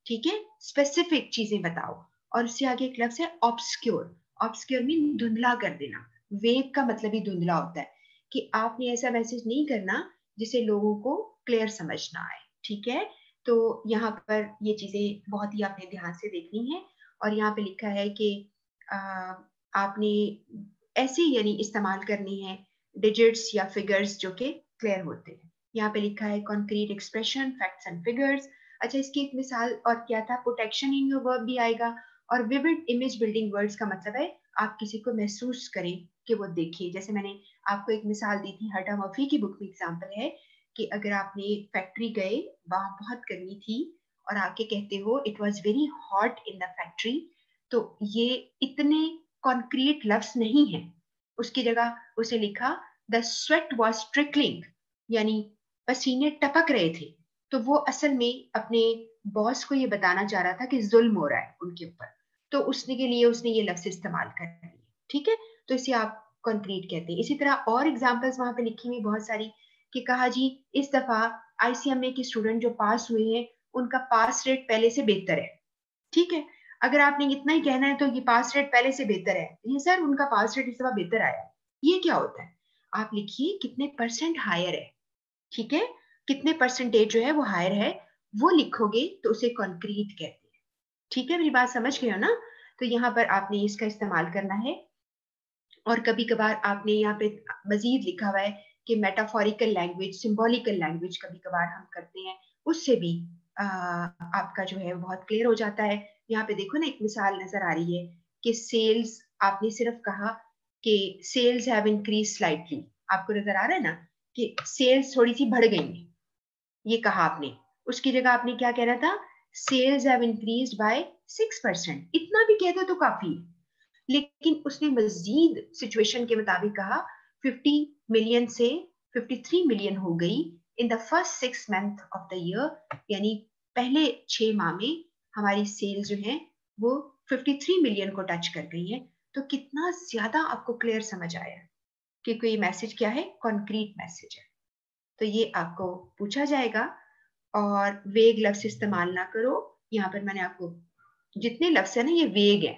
ठीक है, स्पेसिफिक चीजें बताओ। और उससे आगे एक लफ्ज है ऑब्सक्योर, ऑब्सक्योर मीन धुंधला कर देना, वेग का मतलब ही धुंधला होता है, कि आपने ऐसा मैसेज नहीं करना जिसे लोगों को क्लियर समझ ना आए, ठीक है। तो यहाँ पर ये चीजें बहुत ही आपने ध्यान से देखनी है। और यहाँ पे लिखा है कि आ, आपने ऐसे यानी इस्तेमाल करनी है डिजिट्स या फिगर्स जो कि क्लियर होते हैं। यहाँ पे लिखा है concrete expression, facts and figures. अच्छा, इसकी एक मिसाल और क्या था, प्रोटेक्शन इन योर वर्ब भी आएगा। और विविड इमेज बिल्डिंग वर्ड्स का मतलब है आप किसी को महसूस करें कि वो देखिए। जैसे मैंने आपको एक मिसाल दी थी, हर्टा मर्फी की बुक में एग्जाम्पल है कि अगर आपने फैक्ट्री गए, वहां बहुत गर्मी थी और आके कहते हो it was very hot in the factory, तो ये इतने कॉन्क्रीट लफ्ज नहीं है। उसकी जगह उसे लिखा द स्वेट वॉज ट्रिकलिंग, यानी पसीने टपक रहे थे। तो वो असल में अपने बॉस को ये बताना चाह रहा था कि जुल्म हो रहा है उनके ऊपर, तो उसने के लिए उसने ये लफ्ज इस्तेमाल कर लिए, ठीक है। तो इसे आप कंक्रीट कहते हैं। इसी तरह और एग्जांपल्स वहां पे लिखी हुई बहुत सारी, कि कहा जी इस दफा आईसीएमए के स्टूडेंट जो पास हुए हैं उनका पास रेट पहले से बेहतर है, ठीक है। अगर आपने इतना ही कहना है तो ये पास रेट पहले से बेहतर है, ये सर उनका पास रेट इस दफा बेहतर आया, ये क्या होता है? आप लिखिए कितने परसेंट हायर है, ठीक है, कितने परसेंटेज जो है वो हायर है, वो लिखोगे तो उसे कॉन्क्रीट कहते हैं, ठीक है। मेरी बात समझ गए हो ना? तो यहाँ पर आपने इसका इस्तेमाल करना है। और कभी कभार आपने यहाँ पे मजीद लिखा हुआ है कि मेटाफोरिकल लैंग्वेज, सिंबॉलिकल लैंग्वेज कभी कभार हम करते हैं, उससे भी आपका जो है बहुत क्लियर हो जाता है। यहाँ पे देखो ना, एक मिसाल नजर आ रही है कि सेल्स, आपने सिर्फ कहा कि सेल्स हैव इंक्रीज स्लाइटली, आपको नजर आ रहा है ना कि सेल्स थोड़ी सी बढ़ गई है, ये कहा आपने। उसकी जगह आपने क्या कहना था, सेल्स हैव इंक्रीज्ड बाय 6%, इतना भी कह दो तो काफी है। लेकिन उसने मजीद सिचुएशन के मुताबिक कहा 50 मिलियन से 53 मिलियन हो गई in the first 6 month of the year, यानी पहले 6 माह में हमारी सेल्स जो है वो 53 मिलियन को टच कर गई है। तो कितना ज्यादा आपको क्लियर समझ आया कि कोई मैसेज क्या है, कॉन्क्रीट मैसेज है। तो ये आपको पूछा जाएगा। और वेग लफ्ज इस्तेमाल ना करो। यहाँ पर मैंने आपको जितने लफ्ज है ना ये वेग है,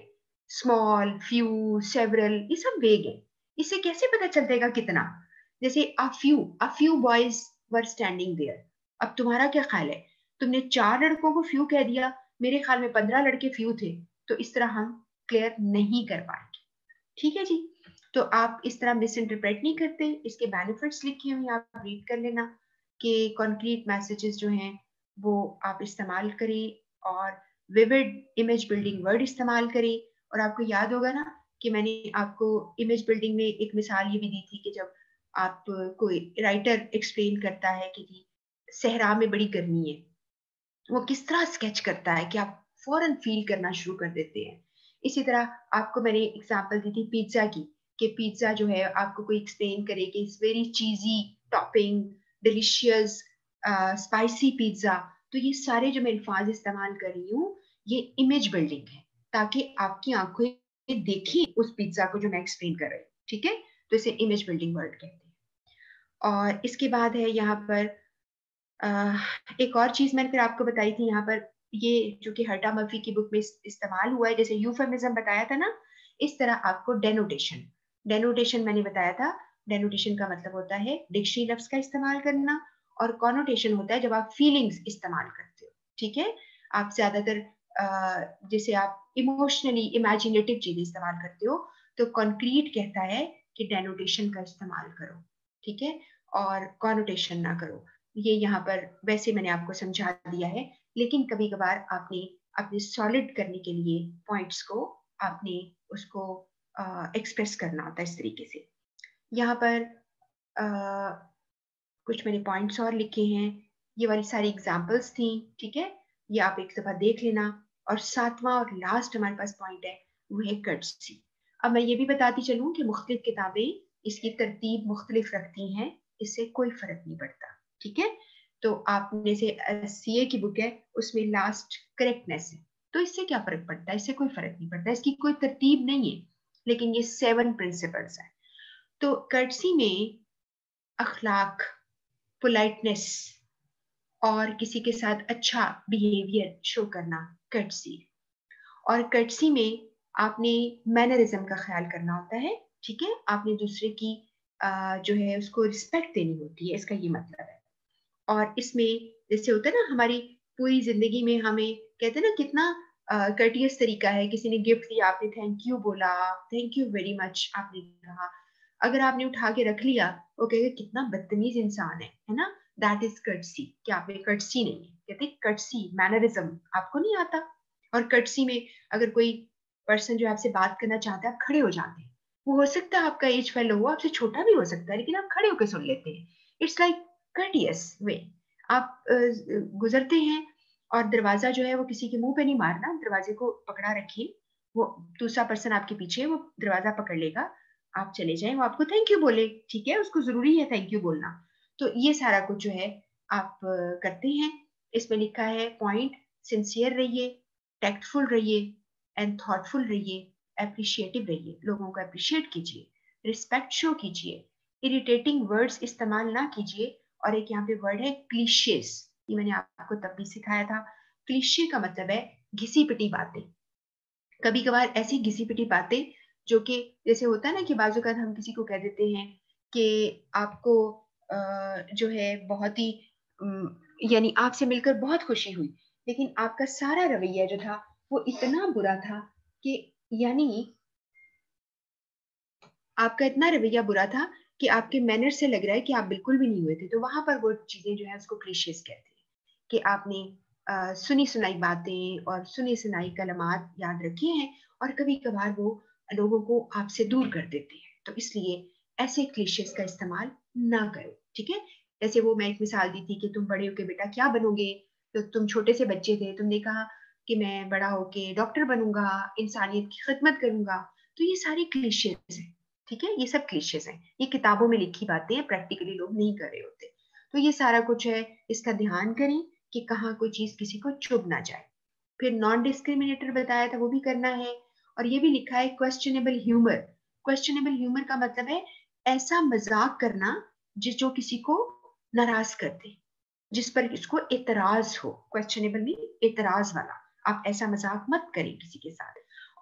स्मॉल, फ्यू, सेवरल, ये सब वेग है। इससे कैसे पता चलता कितना? जैसे a few boys were standing there, अब तुम्हारा क्या ख्याल है, तुमने 4 लड़कों को फ्यू कह दिया, मेरे ख्याल में 15 लड़के फ्यू थे, तो इस तरह हम क्लियर नहीं कर पाएंगे, ठीक है जी। तो आप इस तरह मिस इंटरप्रेट नहीं करते। इसके बेनिफिट्स लिखे हुए आप रीड कर लेना कि कॉन्क्रीट मैसेजेस जो हैं वो आप इस्तेमाल करें और विविड इमेज बिल्डिंग वर्ड इस्तेमाल करें। और आपको याद होगा ना कि मैंने आपको इमेज बिल्डिंग में एक मिसाल ये भी दी थी कि जब आप कोई राइटर एक्सप्लेन करता है कि जी सहरा में बड़ी गर्मी है, वो किस तरह स्केच करता है कि आप फौरन फील करना शुरू कर देते हैं। इसी तरह आपको मैंने एग्जांपल दी थी पिज्जा की, कि पिज्जा जो है आपको कोई एक्सप्लेन करे कि it's very चीजी topping, delicious, spicy pizza. तो ये सारे जो मैं अल्फाज इस्तेमाल कर रही हूँ ये इमेज बिल्डिंग है, ताकि आपकी आंखें देखें उस पिज्जा को जो मैं एक्सप्लेन कर रही हूँ, ठीक है। तो इसे इमेज बिल्डिंग वर्ड कहते हैं। और इसके बाद है यहाँ पर एक और चीज मैंने फिर आपको बताई थी यहाँ पर, ये जो कि हर्टा मर्फी की बुक में इस्तेमाल हुआ है, जैसे यूफेमिज्म बताया था ना, इस तरह आपको डेनोटेशन, डेनोटेशन मैंने बताया था। डेनोटेशन का मतलब होता है डिक्शनरी लफ्ज का इस्तेमाल करना, और कॉनोटेशन होता है जब आप फीलिंग्स इस्तेमाल करते हो, ठीक है। आप ज्यादातर जैसे आप इमोशनली इमेजिनेटिव चीजें इस्तेमाल करते हो, तो कॉन्क्रीट कहता है कि डेनोटेशन का इस्तेमाल करो, ठीक है, और कॉनोटेशन ना करो। ये यहाँ पर वैसे मैंने आपको समझा दिया है, लेकिन कभी कभार आपने अपने सॉलिड करने के लिए पॉइंट्स को आपने उसको एक्सप्रेस करना होता है इस तरीके से। यहाँ पर कुछ मैंने पॉइंट्स और लिखे हैं, ये वाली सारी एग्जाम्पल्स थी, ठीक है, ये आप एक दफा देख लेना। और 7वां और लास्ट हमारे पास पॉइंट है, वो है कर्टसी। अब मैं ये भी बताती चलूं कि मुख्तलिफ किताबें इसकी तरतीब मुख्तलिफ रखती हैं, इससे कोई फर्क नहीं पड़ता, ठीक है। तो आपने से सीए की बुक है, उसमें लास्ट करेक्टनेस है, तो इससे क्या फर्क पड़ता है? इससे कोई फर्क नहीं पड़ता, इसकी कोई तरतीब नहीं है। लेकिन ये 7 प्रिंसिपल्स हैं। तो कर्टसी में अखलाक, पोलाइटनेस और किसी के साथ अच्छा बिहेवियर शो करना कर्टसी। और कर्टसी में आपने मैनरिज्म का ख्याल करना होता है, ठीक है, आपने दूसरे की जो है उसको रिस्पेक्ट देनी होती है, इसका ये मतलब है। और इसमें जैसे होता है ना, हमारी पूरी जिंदगी में हमें कहते हैं ना कितना कर्टियस तरीका है, किसी ने गिफ्ट दिया आपने थैंक यू बोला, थैंक यू वेरी मच आपने कहा। अगर आपने उठा के रख लिया, वो कहेगा कितना बदतमीज इंसान है ना, दैट इज कर्टसी। क्या आप कर्टसी नहीं है, कहते कर्टसी मैनरिज्म आपको नहीं आता। और कर्टसी में अगर कोई पर्सन जो आपसे बात करना चाहता है, आप खड़े हो जाते हैं। वो हो सकता है आपका एज फेलो हो, आपसे छोटा भी हो सकता है, लेकिन आप खड़े होकर सुन लेते हैं। इट्स लाइक कर्टियस वे। आप गुजरते हैं और दरवाजा जो है वो किसी के मुंह पे नहीं मारना, दरवाजे को पकड़ा रखिए। वो दूसरा पर्सन आपके पीछे, वो दरवाजा पकड़ लेगा, आप चले जाएं, वो आपको थैंक यू बोले, ठीक है, उसको जरूरी है थैंक यू बोलना। तो ये सारा कुछ जो है आप करते हैं। इसमें लिखा है पॉइंट, सिंसियर रहिए, टैक्टफुल रहिए एंड थॉटफुल रहिए, अप्रिशिएटिव रहिए, लोगों को अप्रिशिएट कीजिए, रिस्पेक्ट शो कीजिए, इरिटेटिंग वर्ड्स इस्तेमाल ना कीजिए। और एक यहाँ पे वर्ड है क्लीशेस, ये मैंने आपको तब भी सिखाया था। क्लीशे का मतलब है घिसी पिटी बातें। कभी कभार ऐसी घिसी पिटी बातें जो कि जैसे होता है ना कि बाजू का हम किसी को कह देते हैं कि आपको जो है बहुत ही यानी आपसे मिलकर बहुत खुशी हुई, लेकिन आपका सारा रवैया जो था वो इतना बुरा था कि यानी आपका इतना रवैया बुरा था कि आपके मैनर से लग रहा है कि आप बिल्कुल भी नहीं हुए थे। तो वहां पर वो चीजें जो है उसको क्लीशेस कहते हैं कि आपने सुनी सुनाई बातें और सुनी सुनाई कलमात याद रखे हैं, और कभी कभार वो लोगों को आपसे दूर कर देते हैं। तो इसलिए ऐसे क्लीशेस का इस्तेमाल ना करो, ठीक है। जैसे वो मैं एक मिसाल दी थी कि तुम बड़े होके बेटा क्या बनोगे, तो तुम छोटे से बच्चे थे, तुमने कहा कि मैं बड़ा होके डॉक्टर बनूंगा, इंसानियत की खिदमत करूंगा। तो ये सारी क्लीशेस हैं, ठीक है, ये सब क्लीशेस हैं, ये किताबों में लिखी बातें हैं, प्रैक्टिकली लोग नहीं कर रहे होते। तो ये सारा कुछ है, इसका ध्यान करें कि कहाँ कोई चीज किसी को चुभ ना जाए। फिर नॉन डिस्क्रिमिनेटर बताया था, वो भी करना है। और ये भी लिखा है क्वेश्चनेबल ह्यूमर। क्वेश्चनेबल ह्यूमर का मतलब है ऐसा मजाक करना जिस जो किसी को नाराज कर दे, जिस पर इसको एतराज हो। क्वेश्चनेबल में एतराज वाला, आप ऐसा मजाक मत करें किसी के साथ।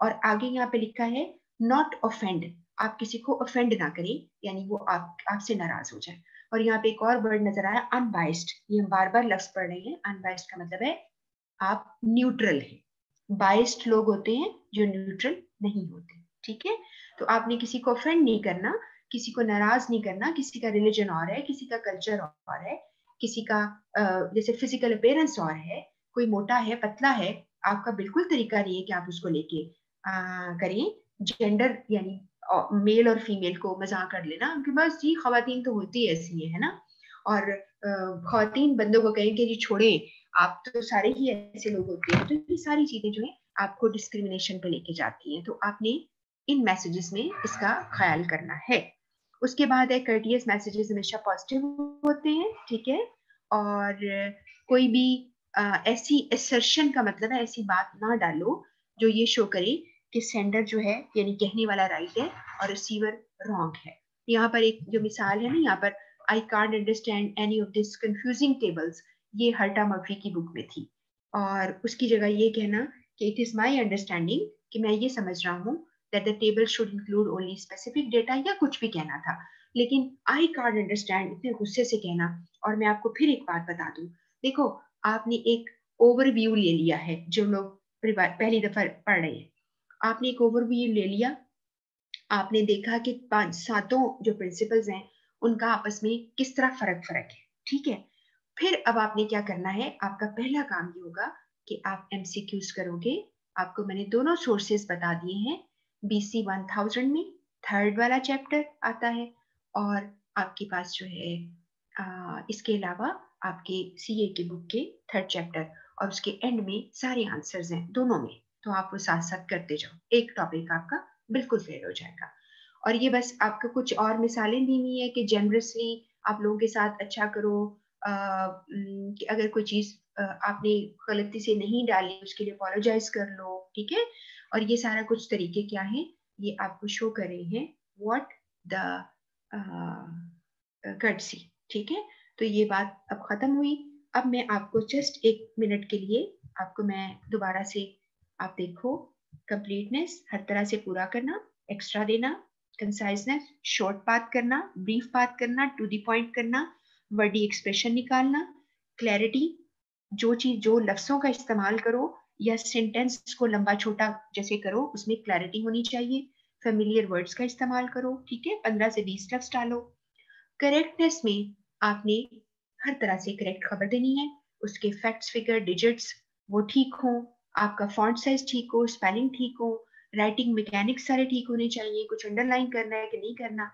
और आगे यहाँ पे लिखा है नॉट ऑफेंड, आप किसी को ऑफेंड ना करें, यानी वो आपसे नाराज हो जाए। और यहाँ पे एक और वर्ड नजर आया अनबाइस्ड, ये हम बार बार लफ्ज पढ़ रहे हैं। अनबाइस्ड का मतलब है आप न्यूट्रल हैं। बाइस्ड लोग होते हैं जो न्यूट्रल नहीं होते, ठीक है। तो आपने किसी को ऑफेंड नहीं करना, किसी को नाराज नहीं करना। किसी का रिलीजन और है, किसी का कल्चर और है, किसी का जैसे फिजिकल अपीयरेंस और है, कोई मोटा है पतला है, आपका बिल्कुल तरीका नहीं है कि आप उसको लेके करें जेंडर, यानी मेल और फीमेल को मजाक कर लेना कि बस जी खवातीन तो होती ऐसी है ना। और खवातीन बंदों को कहें कि जी छोड़े, आप तो सारे ही ऐसे लोग होते हैं। तो ये सारी चीजें जो है आपको डिस्क्रिमिनेशन पे लेके जाती हैं। तो आपने इन मैसेजेस में इसका ख्याल करना है। उसके बाद है कर्टियस मैसेजेस हमेशा पॉजिटिव होते हैं, ठीक है। और कोई भी ऐसी असर्शन का मतलब है ऐसी बात ना डालो जो ये शो करे कि सेंडर जो है यानी कहने वाला राइट है और रिसीवर रॉन्ग है। यहाँ पर एक जो मिसाल है ना, यहाँ पर I can't understand any of this confusing tables, ये हर्टा मर्फी की बुक में थी। और उसकी जगह ये कहना कि इट इज माई अंडरस्टैंडिंग, कि मैं ये समझ रहा हूँ that the table should include only specific data, या कुछ भी कहना था। लेकिन आई कांट अंडरस्टैंड इतने गुस्से से कहना। और मैं आपको फिर एक बात बता दूं, देखो आपने एक ओवरव्यू ले लिया है, जो लोग पहली दफा पढ़ रहे हैं, आपने एक ओवरव्यू ले लिया, आपने देखा कि पांच सातों जो प्रिंसिपल्स हैं उनका आपस में किस तरह फर्क फर्क है, ठीक है। फिर अब आपने क्या करना है, आपका पहला काम ये होगा कि आप एमसीक्यूज करोगे। आपको मैंने दोनों सोर्सेस बता दिए हैं। बीसी 1000 में थर्ड वाला चैप्टर आता है, और आपके पास जो है इसके अलावा आपके सीए की बुक के थर्ड चैप्टर, और उसके एंड में सारे आंसर्स हैं दोनों में। तो आप वो साथ साथ करते जाओ, एक टॉपिक आपका बिल्कुल फेल हो जाएगा। और ये बस आपको कुछ और मिसालें दी हुई है कि जनरसली आप लोगों के साथ अच्छा करो। कि अगर कोई चीज आपने गलती से नहीं डाली, उसके लिए अपोलोजाइज कर लो, ठीक है। और ये सारा कुछ तरीके क्या है, ये आपको शो कर रहे हैं व्हाट द कर्टसी, ठीक है। तो ये बात अब खत्म हुई। अब मैं आपको जस्ट 1 मिनट के लिए आपको मैं दोबारा से, आप देखो, कंप्लीटनेस हर तरह से पूरा करना, एक्स्ट्रा देना, कंसाइजनेस, शॉर्ट बात करना, ब्रीफ बात करना, टू द पॉइंट करना, वर्डी एक्सप्रेशन निकालना, क्लैरिटी, जो चीज जो लफ्जों का इस्तेमाल करो या सेंटेंस को लंबा छोटा जैसे करो उसमें क्लैरिटी होनी चाहिए। फेमिलियर वर्ड्स का इस्तेमाल करो, ठीक है, 15 से 20 लफ्ज डालो। करेक्टनेस में आपने हर तरह से करेक्ट खबर देनी है, उसके फैक्ट्स, फिगर, डिजिट्स वो ठीक हो, आपका फॉन्ट साइज ठीक हो, स्पेलिंग ठीक हो, राइटिंग मैकेनिक्स सारे ठीक होने चाहिए, कुछ अंडरलाइन करना है कि नहीं करना।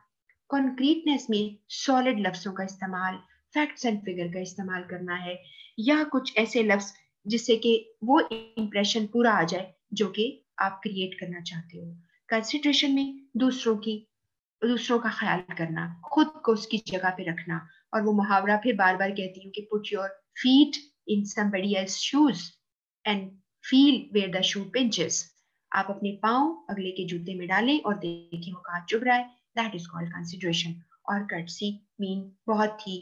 कॉन्क्रीटनेस में सॉलिड लफ्जों का इस्तेमाल, फैक्ट्स एंड फिगर का इस्तेमाल करना है, या कुछ ऐसे लफ्ज जिससे कि वो इंप्रेशन पूरा आ जाए जो कि आप क्रिएट करना चाहते हो। कंसिडरेशन में दूसरों का ख्याल करना, खुद को उसकी जगह पे रखना, और वो मुहावरा फिर बार बार कहती हूँ कि put your feet in somebody else shoes and feel where the shoe pinches. आप अपने पांव अगले के जूते में डालें और देखें वो कहाँ चुभ रहा है। That is called consideration. और कर्टसी मीन बहुत ही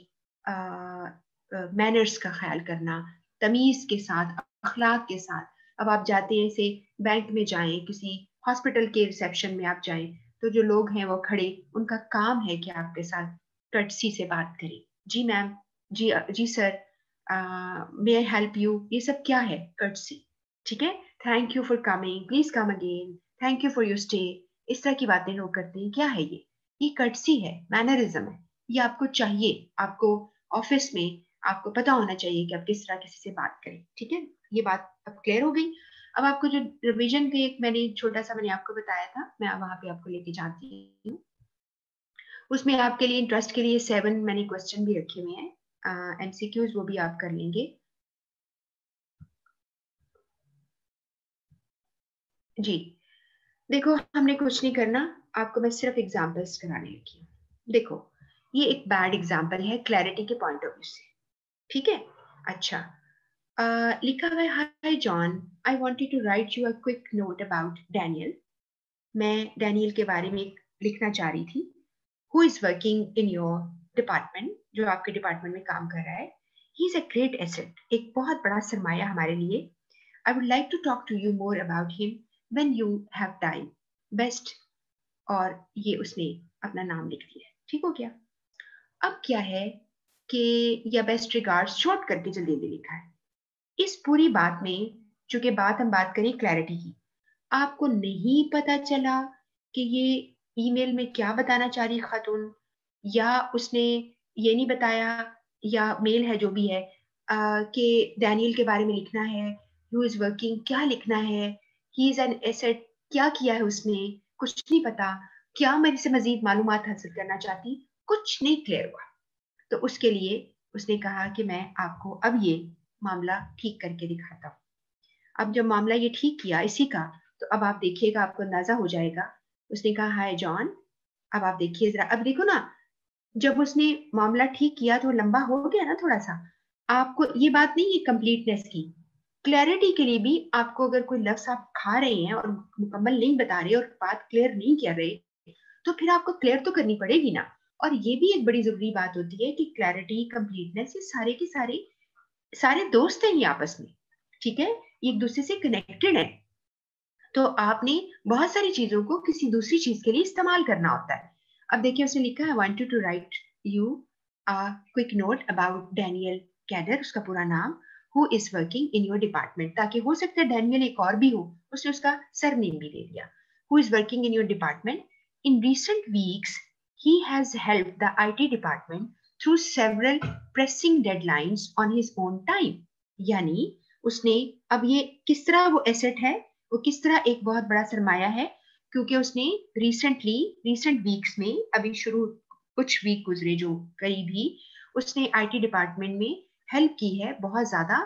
मैनर्स का ख्याल करना, तमीज के साथ, अखलाक के साथ। अब आप जाते हैं, ऐसे बैंक में जाएं, किसी हॉस्पिटल के रिसेप्शन में आप जाएं, तो जो लोग हैं वो खड़े, उनका काम है कि आपके साथ कर्टसी से बात करें। जी मैम, जी sir, may I help you, ये सब क्या है? कर्टसी, ठीक है। Thank you for coming, please come again, thank you for your stay. इस तरह की बातें लोग करते हैं, क्या है ये कर्टसी है, मैनरिज्म है। ये आपको चाहिए, आपको ऑफिस में आपको पता होना चाहिए कि आप किस तरह किसी से बात करें, ठीक है। ये बात अब क्लियर हो गई। अब आपको जो रिवीजन के एक मैंने छोटा सा मैंने आपको बताया था, मैं वहां पे आपको लेके जाती हूँ। उसमें आपके लिए इंटरेस्ट के लिए 7 मैंने क्वेश्चन भी रखे हुए हैं, एमसीक्यूज, वो भी आप कर लेंगे। जी देखो, हमने कुछ नहीं करना, आपको मैं सिर्फ एग्जांपल्स कराने लगी हूँ। देखो, ये एक बैड एग्जांपल है क्लैरिटी के पॉइंट ऑफ व्यू से, ठीक है। अच्छा, लिखा हुआ है, hi John, I wanted to write you a quick note about Daniel. मैं डैनियल के बारे में लिखना चाह रही थी। Who is working in your department, जो आपके डिपार्टमेंट में काम कर रहा है। He is a great asset, एक बहुत बड़ा सरमाया हमारे लिए। I would like to talk to you more about him when you have time, best. और ये उसने अपना नाम लिख दिया, ठीक हो गया। अब क्या है कि या बेस्ट रिगार्ड्स शॉर्ट करके जल्दी जल्दी लिखा है। इस पूरी बात में, चूंकि हम बात करें क्लैरिटी की, आपको नहीं पता चला कि ये ईमेल में क्या बताना चाह रही खातून, या उसने ये नहीं बताया, या मेल है जो भी है, कि डैनियल के बारे में लिखना है, हु इज वर्किंग क्या लिखना है, ही इज एन एसेट क्या किया है उसने, कुछ नहीं पता, क्या मेरे से मजीद मालूमात हासिल करना चाहती, कुछ नहीं क्लियर हुआ। तो उसके लिए उसने कहा कि मैं आपको अब ये मामला ठीक करके दिखाता हूँ। अब जब मामला ये ठीक किया इसी का, तो अब आप देखिएगा, आपको अंदाजा हो जाएगा। उसने कहा, हाय जॉन, अब आप देखिए जरा, अब देखो ना, जब उसने मामला ठीक किया तो लंबा हो गया ना थोड़ा सा। आपको ये बात नहीं है कंप्लीटनेस की, क्लैरिटी के लिए भी आपको अगर कोई लफ्ज आप खा रहे हैं और मुकम्मल नहीं बता रहे और बात क्लियर नहीं कर रहे, तो फिर आपको क्लियर तो करनी पड़ेगी ना। और ये भी एक बड़ी जरूरी बात होती है कि क्लैरिटी, कंप्लीटनेस, ये सारे के सारे सारे दोस्त हैं ये आपस में, ठीक है, एक दूसरे से कनेक्टेड है। तो आपने बहुत सारी चीजों को किसी दूसरी चीज के लिए इस्तेमाल करना होता है। अब देखिए, उसने लिखा है, wanted to write you a quick note about Daniel Cader, उसका पूरा नाम, who is working in your department, ताकि हो सकता है डैनियल एक और भी हो, उसने उसका सरनेम भी दे दिया, who is working in your department. In recent weeks he has helped the IT department through several pressing deadlines on his own time। यानी उसने, अब ये किस तरह वो एसेट है, वो किस तरह एक बहुत बड़ा सरमाया है, क्योंकि उसने रिसेंट वीक्स में, अभी शुरू कुछ वीक गुजरे जो करीब ही, उसने आईटी डिपार्टमेंट में हेल्प की है बहुत ज्यादा।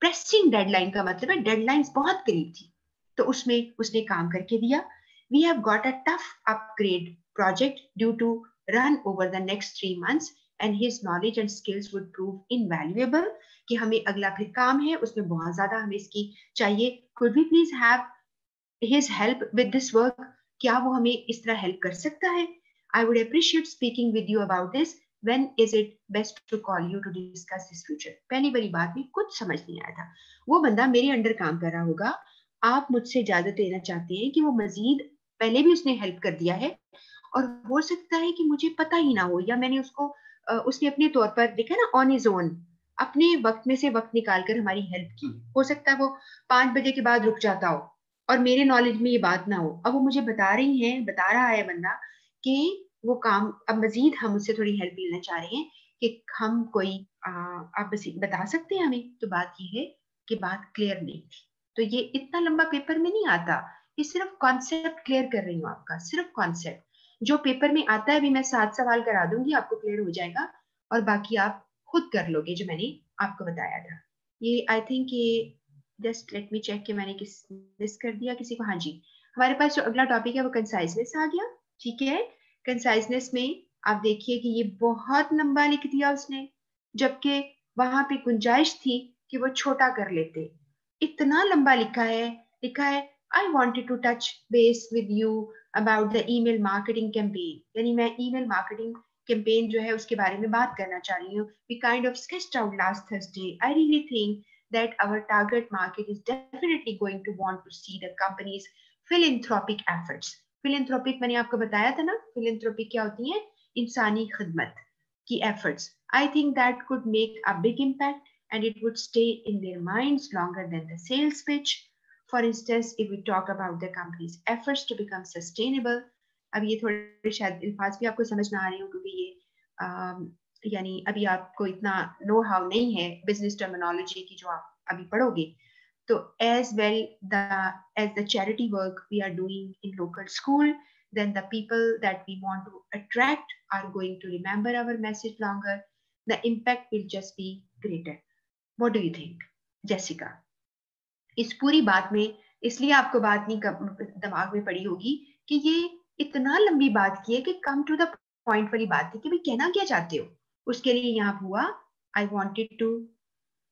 प्रेसिंग डेडलाइन का मतलब है डेडलाइंस बहुत करीब थी, तो उसमें उसने काम करके दिया। We have got a tough upgrade project due to run over the next 3 months and his knowledge and skills would prove invaluable। कि हमें अगला फिर काम है, उसमें बहुत ज्यादा हमें इसकी चाहिए। could we please have his help with this work? क्या वो हमें इस तरह हेल्प कर सकता है? I would appreciate speaking with you about this. When is it best to call you to discuss this future? पहली बड़ी बात में कुछ समझ नहीं आया था. वो बंदा मेरे अंडर काम कर रहा होगा, आप मुझसे इजाजत लेना चाहते हैं कि वो मजीद, पहले भी उसने हेल्प कर दिया है और हो सकता है कि मुझे पता ही ना हो, या मैंने उसको उसने अपने तौर पर देखा ना, ऑन इज ओन, अपने वक्त में से वक्त निकाल कर हमारी हेल्प की. हो सकता है वो 5 बजे के बाद रुक जाता हो और मेरे नॉलेज में ये बात ना हो. अब वो मुझे बता रहा है बंदा कि वो काम अब मजीद हम उससे थोड़ी हेल्प लेना चाह रहे हैं कि हम कोई आप बता सकते हैं हमें. तो बात ये है कि बात क्लियर नहीं थी. तो ये इतना लंबा पेपर में नहीं आता, ये सिर्फ कॉन्सेप्ट क्लियर कर रही हूँ आपका, सिर्फ कॉन्सेप्ट. जो पेपर में आता है भी मैं 7 सवाल करा दूंगी, आपको क्लियर हो जाएगा और बाकी आप खुद कर लोगे जो मैंने आपको बताया था. ये आई थिंक ये जस्ट लेट मी चेक कि मैंने किस मिस कर दिया किसी को. हाँ जी, हमारे पास जो अगला टॉपिक है वो कंसाइजनेस आ गया. ठीक है, कंसाइजनेस में आप देखिए कि ये बहुत लंबा लिख दिया उसने, जबकि वहां पे गुंजाइश थी कि वो छोटा कर लेते. इतना लंबा लिखा है I wanted to touch base with you about the email marketing campaign. यानी मैं ईमेल मार्केटिंग कैंपेन जो है उसके बारे में बात करना चाह रही हूँ. We kind of sketched out last Thursday. I really think that our target market is definitely going to want to see the company's philanthropic efforts. Philanthropic मैंने आपको बताया था ना, philanthropic क्या होती है? इंसानी खिदमत की efforts. I think that could make a big impact and it would stay in their minds longer than the sales pitch. For instance, if we talk about the company's efforts to become sustainable, अब ये थोड़े शायद अल्फाज भी आपको समझ में आ रहे हो क्योंकि ये यानी अभी आपको इतना नो हाउ नहीं है बिजनेस टर्मिनोलॉजी की जो आप अभी पढ़ोगे. तो as well as the charity work we are doing in local school, then the people that we want to attract are going to remember our message longer. The impact will just be greater. What do you think, Jessica? इस पूरी बात में इसलिए आपको बात नहीं दिमाग में पड़ी होगी कि ये इतना लंबी बात की है कि कम टू द पॉइंट वाली बात थी कि भाई कहना क्या चाहते हो. उसके लिए यहाँ हुआ I wanted to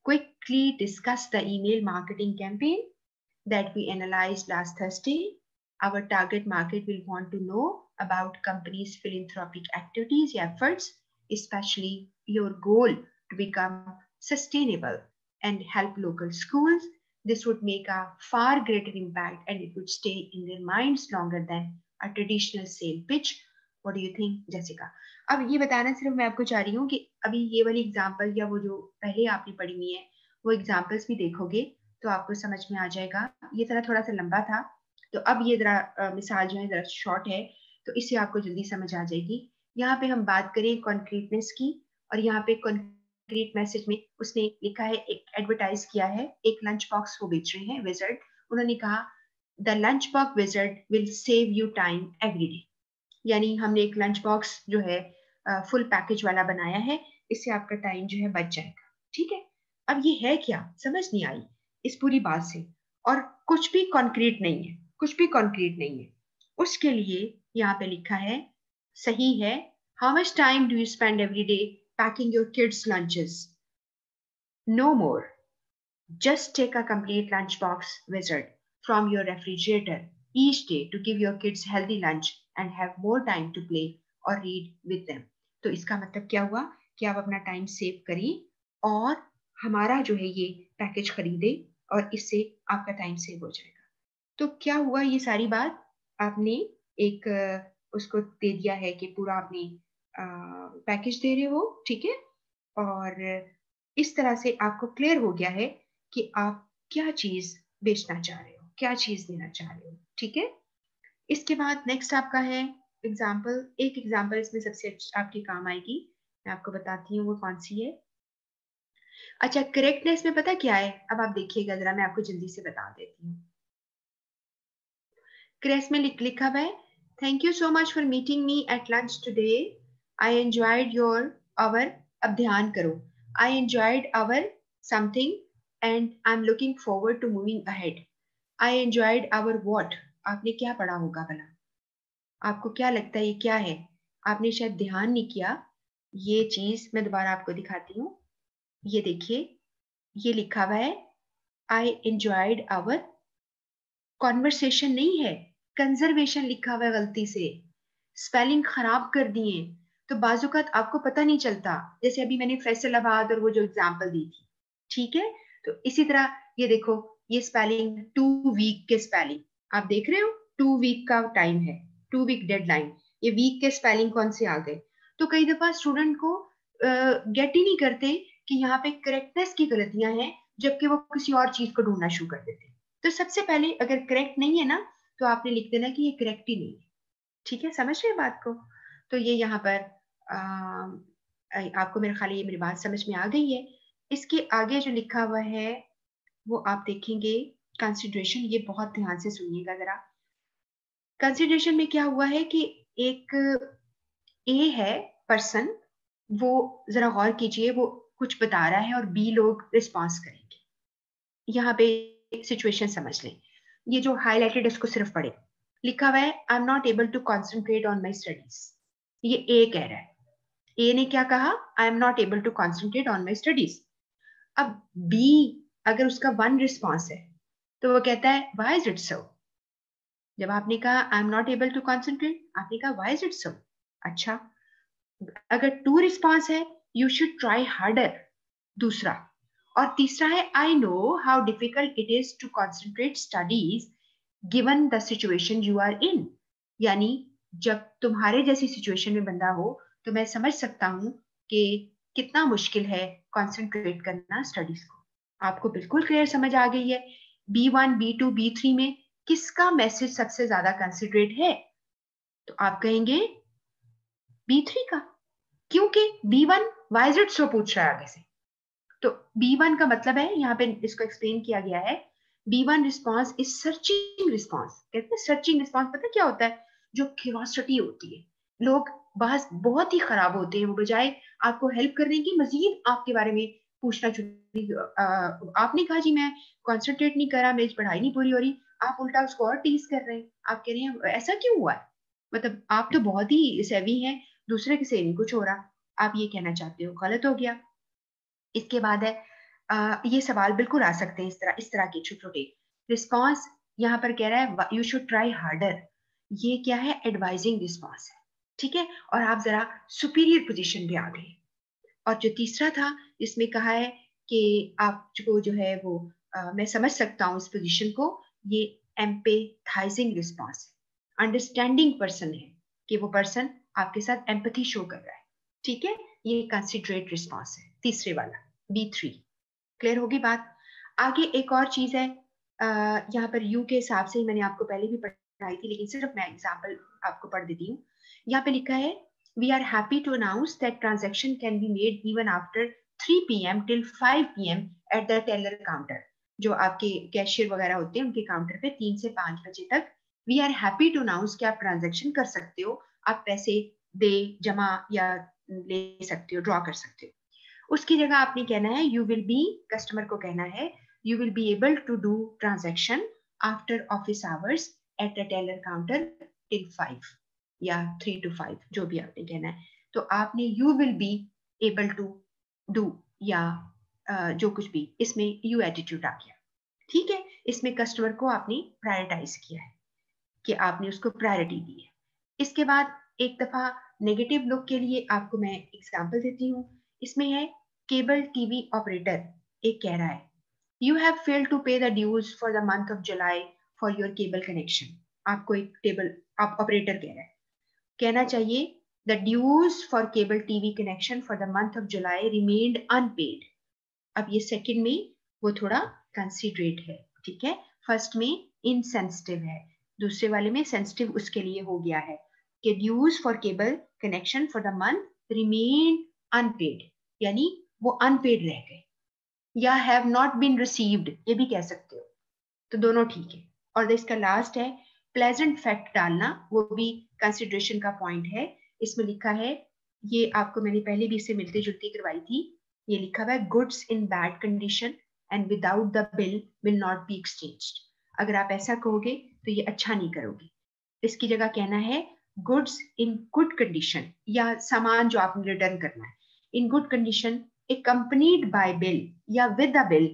quickly discuss the email marketing campaign that we analyzed last Thursday. Our target market will want to know about companies' philanthropic activities, efforts, especially your goal to become sustainable and help local schools. This would make a far greater impact and it would stay in their minds longer than a traditional sale pitch. What do you think, Jessica? अब ये बताना सिर्फ मैं आपको चाह रही हूँ कि अभी ये वाली एग्जाम्पल या वो जो पहले आपने पढ़ी हुई है वो एग्जाम्पल्स भी देखोगे तो आपको समझ में आ जाएगा. ये जरा थोड़ा सा लंबा था, तो अब ये जरा मिसाल जो है जरा शॉर्ट है, तो इससे आपको जल्दी समझ आ जाएगी. यहाँ पे हम बात करें कॉन्क्रीटनेस की, और यहाँ पे कॉन्क्रीट मैसेज में उसने लिखा है, एक एडवर्टाइज किया है, एक लंच बॉक्स वो बेच रहे हैं विजर्ड. उन्होंने कहा the lunch box wizard will save you time every day. यानी हमने एक लंच बॉक्स जो है फुल पैकेज वाला बनाया है, इससे आपका टाइम जो है बच जाएगा. ठीक है, अब ये है क्या समझ नहीं आई इस पूरी बात से, और कुछ भी कॉन्क्रीट नहीं है, कुछ भी कॉन्क्रीट नहीं है. उसके लिए यहाँ पे लिखा है, सही है, how much time do you spend every day packing your kids lunches? No more. Just take a complete lunchbox wizard from your refrigerator each day to give your kids healthy lunch and have more time to play or read with them. तो इसका मतलब क्या हुआ कि आप अपना time save करिए और हमारा जो है ये पैकेज खरीदे और इससे आपका टाइम सेव हो जाएगा. तो क्या हुआ, ये सारी बात आपने एक उसको दे दिया है कि पूरा आपने पैकेज दे रहे हो. ठीक है, और इस तरह से आपको क्लियर हो गया है कि आप क्या चीज बेचना चाह रहे हो, क्या चीज देना चाह रहे हो. ठीक है, इसके बाद नेक्स्ट आपका है एग्जाम्पल. एक एग्जाम्पल इसमें सबसे आपके काम आएगी, मैं आपको बताती हूँ वो कौन सी है. अच्छा, करेक्टनेस में पता क्या है, अब आप देखिएगा जरा, मैं आपको जल्दी से बता देती हूँ. करेक्ट में लिखा हुआ है, thank you so much for meeting me at lunch today. I enjoyed your our. अब ध्यान करो, I enjoyed our something and I'm looking forward to moving ahead. I enjoyed our what? आपने क्या पढ़ा होगा भला? आपको क्या लगता है ये क्या है? आपने शायद ध्यान नहीं किया. ये चीज मैं दोबारा आपको दिखाती हूँ. ये देखिए, ये लिखा हुआ है I enjoyed our. कॉन्वर्सेशन नहीं है, कंजर्वेशन लिखा हुआ है गलती से, स्पेलिंग खराब कर दिए, तो बाजुकात आपको पता नहीं चलता। जैसे अभी मैंने फैसलाबाद और वो जो एग्जाम्पल दी थी, ठीक है। तो इसी तरह ये देखो, ये स्पेलिंग 2 वीक के स्पेलिंग आप देख रहे हो, 2 वीक का टाइम है, 2 वीक डेडलाइन, ये वीक के स्पेलिंग कौन से आ गए। तो कई दफा स्टूडेंट को गेट ही नहीं करते कि यहाँ पे करेक्टनेस की गलतियां हैं, जबकि वो किसी और चीज को ढूंढना शुरू कर देते हैं। तो सबसे पहले अगर करेक्ट नहीं है ना, तो आपने लिख देना कि ये करेक्ट ही नहीं है। ठीक है, समझ रहे हैं बात को। तो ये यहाँ पर आपको मेरे ख्याल ये मेरी बात समझ में आ गई है। इसके आगे जो लिखा हुआ है वो आप देखेंगे कंसिडरेशन, ये बहुत ध्यान से सुनिएगा जरा। कंसिडरेशन में क्या हुआ है कि एक ए है पर्सन, वो जरा गौर कीजिए, वो कुछ बता रहा है और बी लोग रिस्पॉन्स करेंगे। यहाँ पे सिचुएशन समझ लें, ये जो हाईलाइटेड है उसको सिर्फ पढ़े। लिखा हुआ है I am not able to concentrate on my studies, ये ए कह रहा है। ए ने क्या कहा, I am not able to concentrate on my studies. अब बी अगर उसका वन रिस्पॉन्स है तो वो कहता है व्हाई इज इट सो। जब आपने कहा I am not able to concentrate, आपने कहा व्हाई इज इट सो। अच्छा, अगर टू रिस्पॉन्स है, यू शुड ट्राई हार्डर, दूसरा। और तीसरा है I know how difficult it is to concentrate studies given the situation you are in. यानी जब तुम्हारे जैसी सिचुएशन में बंदा हो तो मैं समझ सकता हूं कि कितना मुश्किल है कंसंट्रेट करना स्टडीज को। आपको बिल्कुल क्लियर समझ आ गई है। B1, B2, B3 में किसका मैसेज सबसे ज्यादा कंसिडरेट है, तो आप कहेंगे B3 का, क्योंकि B1 व्हाई इज इट सो पूछ रहा है आगे से। तो B1 का मतलब है, यहाँ पे इसको एक्सप्लेन किया गया है, B1 response is searching response. कहते हैं सर्चिंग रिस्पॉन्स, पता क्या होता है, जो क्यूरियोसिटी होती है। लोग बस बहुत ही खराब होते हैं, वो बजाय आपको हेल्प करने की मजीद आपके बारे में पूछना आपने कहा जी मैं कॉन्सेंट्रेट नहीं कर रहा, मेरी पढ़ाई नहीं पूरी हो रही, आप उल्टा उसको और टीज कर रहे हैं। आप कह रहे हैं ऐसा क्यों हुआ है, मतलब आप तो बहुत ही सेवी हैं, दूसरे से नहीं कुछ हो रहा, आप ये कहना चाहते हो, गलत हो गया। इसके बाद है ये सवाल बिल्कुल आ सकते हैं इस तरह के छोटे छोटे रिस्पॉन्स। यहाँ पर कह रहा है यू शुड ट्राई हार्डर, ये क्या है, एडवाइजिंग रिस्पॉन्स है, ठीक है। और आप जरा सुपीरियर पोजीशन पे आ गए। और जो तीसरा था, इसमें कहा है कि आपको जो है वो मैं समझ सकता हूँ इस पोजीशन को, ये एम्पेथाइजिंग रिस्पॉन्स है, अंडरस्टैंडिंग पर्सन है, कि वो पर्सन आपके साथ एम्पैथी शो कर रहा है, ठीक है। ये कंसिडरेट रिस्पॉन्स है, तीसरे वाला B3। क्लियर होगी बात। आगे एक और चीज है, यहाँ पर यू के हिसाब से ही मैंने आपको पहले भी पढ़ाई थी, लेकिन सिर्फ मैं एग्जाम्पल आपको पढ़ देती हूँ। यहाँ पे लिखा है we are happy to announce that transaction can be made even after 3 p.m. till 5 p.m. at the teller counter। जो आपके कैशियर वगैरह होते हैं उनके काउंटर पे 3 से 5 बजे तक we are happy to announce कि आप ट्रांजेक्शन कर सकते हो, आप पैसे दे जमा या ले सकते हो, ड्रॉ कर सकते हो। उसकी जगह आपने कहना है यू विल बी, कस्टमर को कहना है you will be able to do transaction after office hours at the teller counter till 5 या 3 to 5, जो भी आपने कहना है। तो आपने you will be able to do या जो कुछ भी, इसमें यू एटीट्यूड आ गया, ठीक है। इसमें कस्टमर को आपने प्रायोरिटाइज किया है, कि आपने उसको प्रायोरिटी दी है। इसके बाद एक दफा नेगेटिव लुक के लिए आपको मैं एग्जांपल देती हूँ। इसमें है केबल टीवी ऑपरेटर एक कह रहा है you have failed to pay the dues for the month of July for your cable connection. आपको एक टेबल आप ऑपरेटर कह रहा है, कहना चाहिए the dues for cable TV connection for the month of July remained unpaid. अब ये सेकंड में वो थोड़ा कंसिडरेट है, ठीक है। फर्स्ट में इनसेंसिटिव है, दूसरे वाले में सेंसिटिव उसके लिए हो गया है कि dues for cable connection for the month remain unpaid, यानी वो अनपेड रह गए, या हैव नॉट बीन रिसीव्ड ये भी कह सकते हो, तो दोनों ठीक है। और इसका लास्ट है प्लेजेंट फैक्ट डालना, वो भी कंसिडरेशन का पॉइंट है। इसमें लिखा है, ये आपको मैंने पहले भी इससे मिलती जुलती करवाई थी, ये लिखा हुआ है goods in bad condition and without the bill will not be exchanged. अगर आप ऐसा कहोगे तो ये अच्छा नहीं करोगे, इसकी जगह कहना है गुड्स इन गुड कंडीशन, या सामान जो आपने रिटर्न करना है in good condition accompanied by bill या with the bill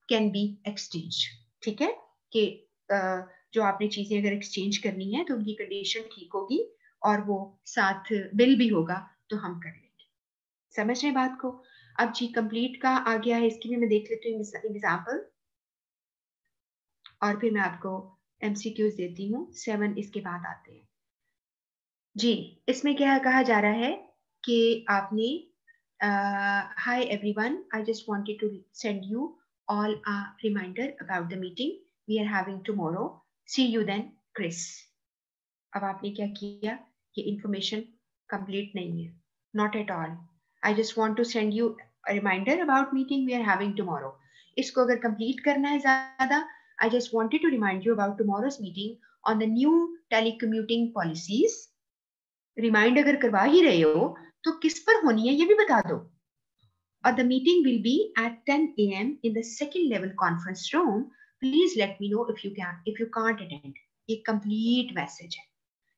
can be exchanged, ठीक है। कि जो आपने चीजें अगर एक्सचेंज करनी है तो उनकी कंडीशन ठीक होगी और वो साथ बिल भी होगा तो हम कर लेंगे। समझ रहे बात को? अब जी कंप्लीट का आ गया है, इसकी भी मैं देख लेती हूँ एग्जाम्पल और फिर मैं आपको एमसीक्यूज देती हूँ। 7 इसके बाद आते हैं जी। इसमें क्या कहा जा रहा है कि आपने hi everyone, I just wanted to send you all a reminder about the meeting we are having tomorrow. See you then, Chris. अब आपने क्या किया? ये इंफॉर्मेशन कंप्लीट नहीं है, not at all. I just want to send you a reminder about meeting we are having tomorrow. इसको अगर complete करना है ज्यादा, I just wanted to remind you about tomorrow's meeting on the new telecommuting policies. Remind अगर करवा ही रहे हो तो किस पर होनी है ये भी बता दो। और the meeting will be at 10 a.m. in the second level conference room. Please let me know if you can't attend. ये कंप्लीट मैसेज है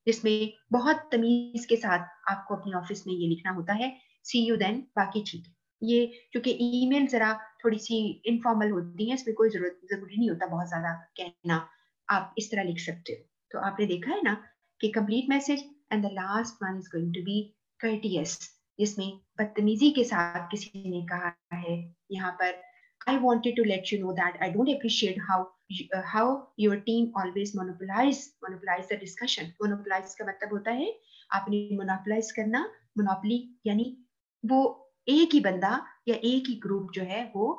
जिसमें बहुत तमीज के साथ आपको अपने ऑफिस में ये लिखना होता है, सी यू देन, बाकी ठीक है। ये क्योंकि ईमेल जरा थोड़ी सी इनफॉर्मल होती है, इसमें कोई जरूरी नहीं होता बहुत ज्यादा कहना, आप इस तरह लिख सकते हो। तो आपने देखा है ना कि complete message and the last one is going to be courteous, जिसमें बदतमीजी के साथ किसी ने कहा है यहाँ पर, I wanted to let you know that I don't appreciate how your team always monopolize the discussion. Monopolize का मतलब होता है आपने monopolize करना, monopoly यानी वो एक ही बंदा या एक ही ग्रुप जो है वो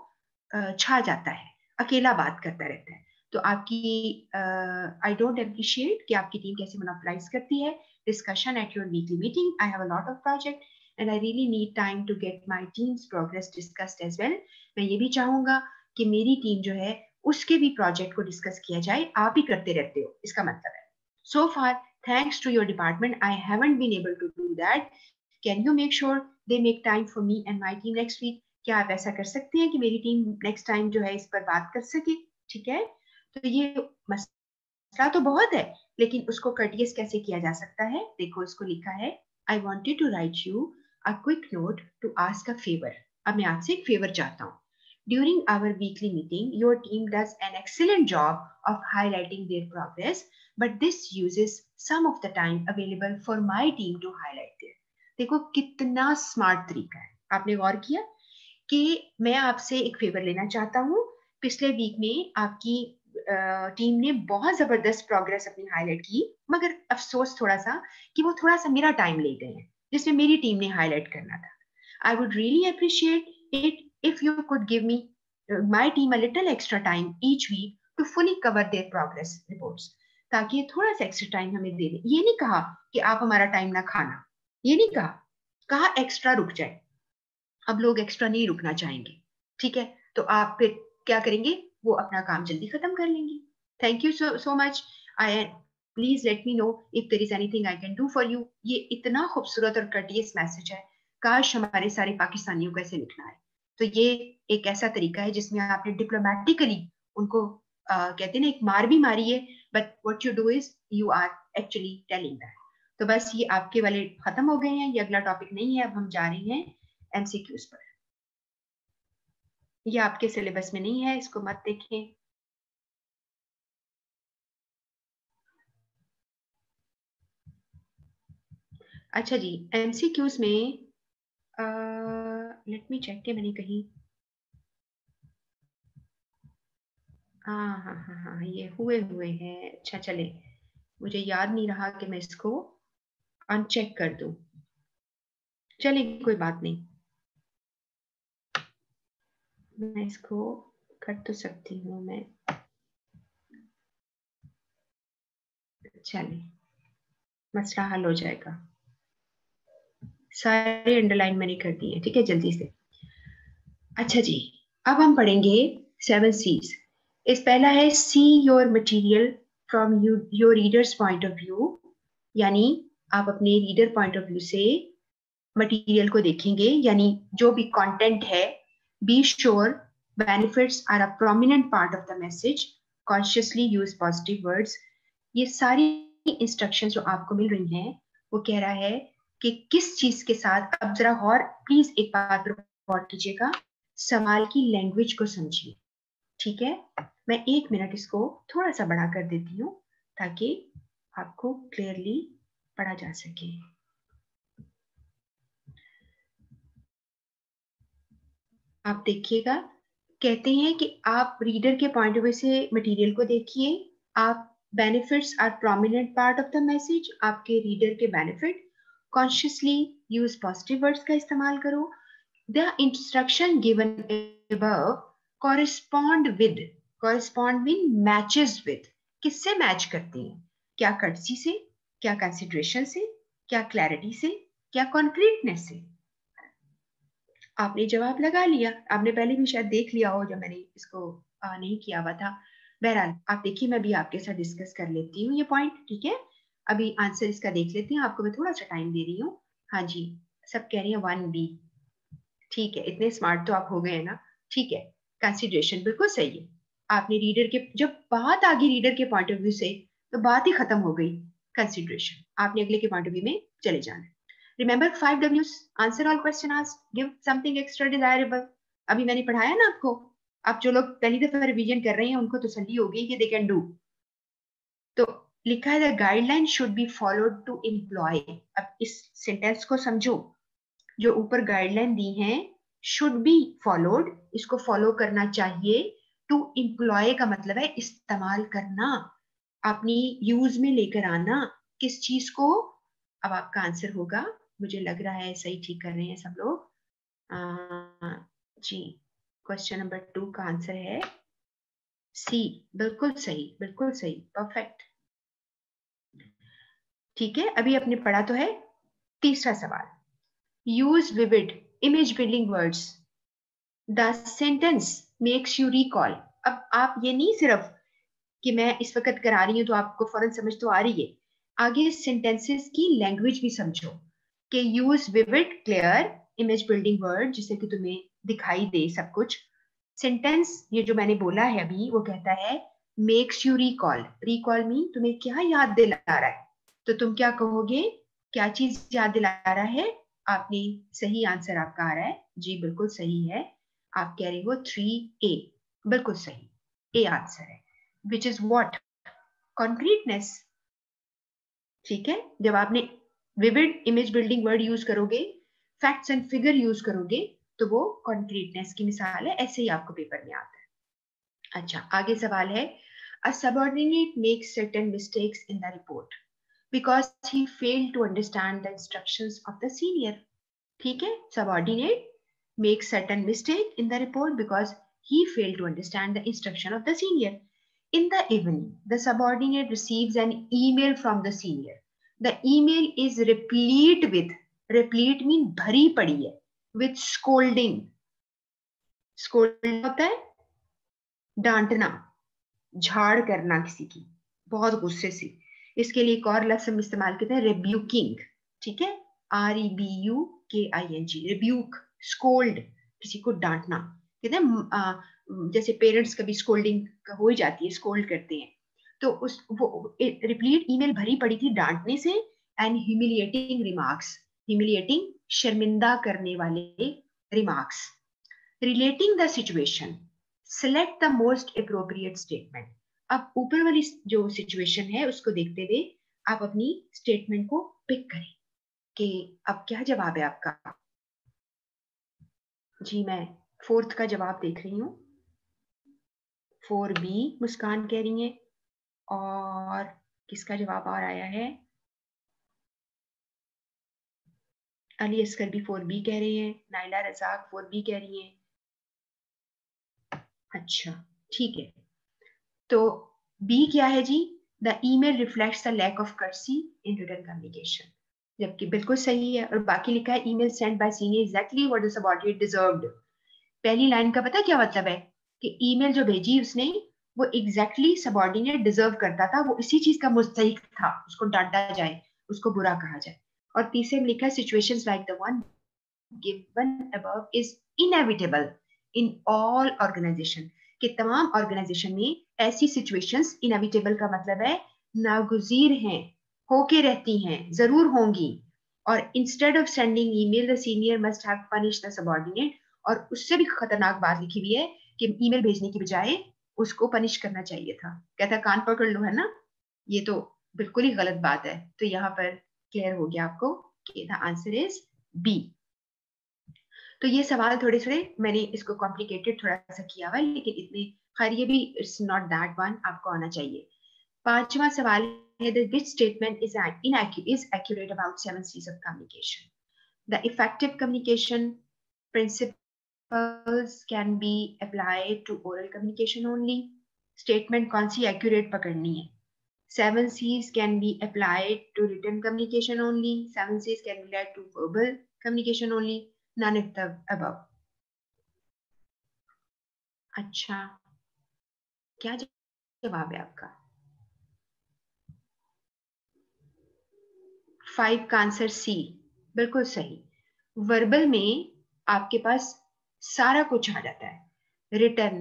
छा जाता है, अकेला बात करता रहता है। तो आपकी I don't appreciate कि आपकी टीम कैसे monopolize करती है discussion at your weekly meeting. I have a lot of project and I really need time to get my team's progress discussed as well. मैं ये भी चाहूंगा कि मेरी टीम जो है उसके भी प्रोजेक्ट को डिस्कस किया जाए, आप ही करते रहते हो इसका मतलब है। So far, thanks to your department, I haven't been able to do that. Can you make sure they make time for me and my team next week? क्या आप ऐसा कर सकते हैं कि मेरी टीम नेक्स्ट टाइम जो है इस पर बात कर सके? ठीक है, तो ये मसला तो बहुत है, लेकिन उसको कर्टियस कैसे किया जा सकता है? देखो इसको लिखा है, I wanted to write you a quick note to ask a favor. अब मैं आपसे एक फेवर चाहता हूँ। During our weekly meeting, your team does an excellent job of highlighting their progress, but this uses some of the time available for my team to highlight their. देखो कितना smart तरीका है, आपने गौर किया कि मैं आपसे एक फेवर लेना चाहता हूँ। पिछले वीक में आपकी टीम ने बहुत जबरदस्त प्रोग्रेस अपनी हाईलाइट की, मगर अफसोस थोड़ा सा कि वो थोड़ा सा मेरा टाइम ले गए हैं जिसमें मेरी टीम ने हाईलाइट करना था। I would really appreciate it if you could give me my team a little extra time each week to fully cover their progress reports, ताकि ये थोड़ा सा एक्स्ट्रा टाइम हमें दे दें। ये नहीं कहा कि आप हमारा टाइम ना खाना, ये नहीं कहा एक्स्ट्रा रुक जाए। अब लोग एक्स्ट्रा नहीं रुकना चाहेंगे, ठीक है, तो आप फिर क्या करेंगे? वो अपना काम जल्दी खत्म कर लेंगे। Thank you so much. I please let me know if there is anything I can do for you. ये इतना खूबसूरत और कर्टियस मैसेज है, काश हमारे सारे पाकिस्तानियों को ऐसे लिखना है। तो ये एक ऐसा तरीका है जिसमें आपने डिप्लोमेटिकली उनको कहते हैं ना, एक मार भी मारी है, but what you do is you are actually telling that. तो बस ये आपके वाले खत्म हो गए हैं, ये अगला टॉपिक नहीं है। अब हम जा रहे हैं एमसीक्यूज पर। ये आपके सिलेबस में नहीं है, इसको मत देखें। अच्छा जी, एमसीक्यूज में लेट मी चेक के मैंने कहीं, हाँ, ये हुए हैं। अच्छा चले, मुझे याद नहीं रहा कि मैं इसको अनचेक कर दूं। चले कोई बात नहीं, मैं इसको कर तो सकती हूँ मैं। चले, मसला हल हो जाएगा। सारे अंडरलाइन मैंने कर दिए, ठीक है, जल्दी से। अच्छा जी, अब हम पढ़ेंगे 7 C's। इस पहला है see your material from your reader's point of view, यानी आप अपने रीडर पॉइंट ऑफ व्यू से मटेरियल को देखेंगे, यानी जो भी कंटेंट है। Be sure benefits are a prominent part of the message, consciously use positive words. ये सारी इंस्ट्रक्शंस जो आपको मिल रही हैं, वो कह रहा है कि किस चीज के साथ। अब जरा गौर, प्लीज एक बात पर गौर कीजिएगा, सवाल की लैंग्वेज को समझिए, ठीक है। मैं 1 मिनट इसको थोड़ा सा बड़ा कर देती हूँ ताकि आपको क्लियरली पढ़ा जा सके। आप देखिएगा, कहते हैं कि आप रीडर के पॉइंट ऑफ व्यू से मटेरियल को देखिए। आप benefits are prominent part of the message, आपके रीडर के benefit. Consciously use positive words का इस्तेमाल करो। The instruction given above correspond mean matches with, किससे मैच करती हैं? क्या कर्टसी से, क्या कंसिडरेशन से, क्या क्लैरिटी से, क्या कॉन्क्रीटनेस से? आपने जवाब लगा लिया। आपने पहले भी शायद देख लिया हो जब मैंने इसको नहीं किया हुआ था। बहरहाल आप देखिए, मैं भी आपके साथ डिस्कस कर लेती हूँ ये पॉइंट, ठीक है? अभी आंसर इसका देख लेती हूँ, आपको मैं थोड़ा सा टाइम दे रही हूँ। हाँ जी, सब कह रही हैं 1B। ठीक है, इतने स्मार्ट तो आप हो गए ना। ठीक है, कंसिडरेशन बिल्कुल सही है। आपने रीडर के, जब बात आ गई रीडर के पॉइंट ऑफ व्यू से, तो बात ही खत्म हो गई। कंसिडरेशन, आपने अगले के पॉइंट ऑफ व्यू में चले जाना। Remember 5 W's, answer all question asked, give something extra desirable। अभी मैंने पढ़ाया ना आपको। आप जो लोग पहली दफा रिवीजन कर रहे हैं उनको तसल्ली हो गई कि दे कैन डू। तो लिखा है the guideline should be followed to employ. अब इस सेंटेंस को समझो, जो ऊपर गाइडलाइन दी हैं शुड बी फॉलोड, इसको फॉलो करना चाहिए। टू एम्प्लॉय का मतलब है इस्तेमाल करना, अपनी यूज में लेकर आना। किस चीज को? अब आपका आंसर होगा, मुझे लग रहा है सही ठीक कर रहे हैं सब लोग। जी, क्वेश्चन नंबर 2 का आंसर है सी। बिल्कुल सही, बिल्कुल सही, परफेक्ट। ठीक है, अभी आपने पढ़ा तो है। तीसरा सवाल, use vivid image building words, the sentence makes you recall. अब आप ये नहीं सिर्फ कि मैं इस वक्त करा रही हूं तो आपको फौरन समझ तो आ रही है, आगे सेंटेंसेस की लैंग्वेज भी समझो कि use vivid clear image building word, जिससे कि तुम्हें दिखाई दे सब कुछ। सेंटेंस ये जो मैंने बोला है अभी, वो कहता है makes you recall. Recall mean तुम्हें क्या याद दिला रहा है, तो तुम क्या कहोगे? क्या चीज याद दिला रहा है? आपने सही आंसर आपका आ रहा है जी, बिल्कुल सही है। आप कह रहे हो 3A, बिल्कुल सही, ए आंसर है। Which is what? कॉन्क्रीटनेस। ठीक है, जब आपने vivid image building word use करोगे, फैक्ट्स एंड फिगर यूज करोगे, तो वो कॉन्क्रीटनेस की मिसाल है। ऐसे ही आपको पेपर में आता है। अच्छा, आगे सवाल है, a subordinate makes certain mistakes in the report because he failed to understand the instructions of the senior. ठीक है, subordinate makes certain mistake in the report because he failed to understand the instruction of the senior. In the evening, the subordinate receives an email from the senior. The email is replete mean भरी पड़ी है, with scolding। scolding होता है डांटना, झाड़ करना किसी की बहुत गुस्से से। इसके लिए एक और लफ्ज हम इस्तेमाल करते हैं, रिब्यूकिंग। ठीक है, REBUKING, रिब्यूक, स्कोल्ड, किसी को डांटना। कहते हैं जैसे पेरेंट्स कभी स्कोल्डिंग हो ही जाती है, स्कोल्ड करते हैं। तो उस वो रिप्लीट ईमेल भरी पड़ी थी डांटने से, एंड ह्यूमिलिएटिंग रिमार्क्स, ह्यूमिलिएटिंग शर्मिंदा करने वाले remarks. Relating the situation, select the most appropriate statement. अब ऊपर वाली जो सिचुएशन है उसको देखते हुए आप अपनी स्टेटमेंट को पिक करें कि अब क्या जवाब है आपका। जी, मैं 4th का जवाब देख रही हूँ, 4B मुस्कान कह रही है। और किसका जवाब और आया है? अली असकर भी 4B कह रहे हैं, नाइला रजाक 4B कह रही हैं। अच्छा, ठीक है, तो बी क्या है जी? The email reflects the lack of courtesy in written communication, जबकि बिल्कुल सही है। और बाकी लिखा है email send by senior exactly what the subordinate deserved. पहली लाइन का पता क्या मतलब है? कि ईमेल जो भेजी उसने, वो एग्जैक्टली सबऑर्डिनेट डिजर्व करता था, वो इसी चीज का मुस्तहिक था, उसको डांटा जाए, उसको बुरा कहा जाए। और तीसरे में लिखा है situations like the one given above is inevitable in all organization, कि तमाम ऑर्गेनाइजेशन में ऐसी सिचुएशंस, इनएविटेबल का मतलब है नागुजीर हैं, होके रहती हैं, जरूर होंगी। और instead of sending email the senior must have punish the subordinate, और उससे भी खतरनाक बात लिखी हुई है कि ईमेल भेजने की बजाय उसको पनिश करना चाहिए था। कहता कान पकड़ लो, है ना। ये तो बिल्कुल ही गलत बात है। तो यहाँ पर क्लियर हो गया आपको कि द आंसर इज बी। तो ये सवाल थोड़े थोड़े मैंने इसको कॉम्प्लिकेटेड थोड़ा सा किया हुआ है, लेकिन इतने खैर ये भी इट्स नॉट दैट वन, आपको आना चाहिए। पांचवा सवाल है the which statement is accurate about 7 C's of communication? The effective communication principles can be applied to oral communication only. Statement कौन सी accurate पकड़नी है? 7 C's can be applied to written communication only. 7 C's can be applied to verbal communication only. None of the above. अच्छा, क्या जवाब है आपका? 5 का answer C, बिल्कुल सही। वर्बल में आपके पास सारा कुछ आ जाता है, रिटन,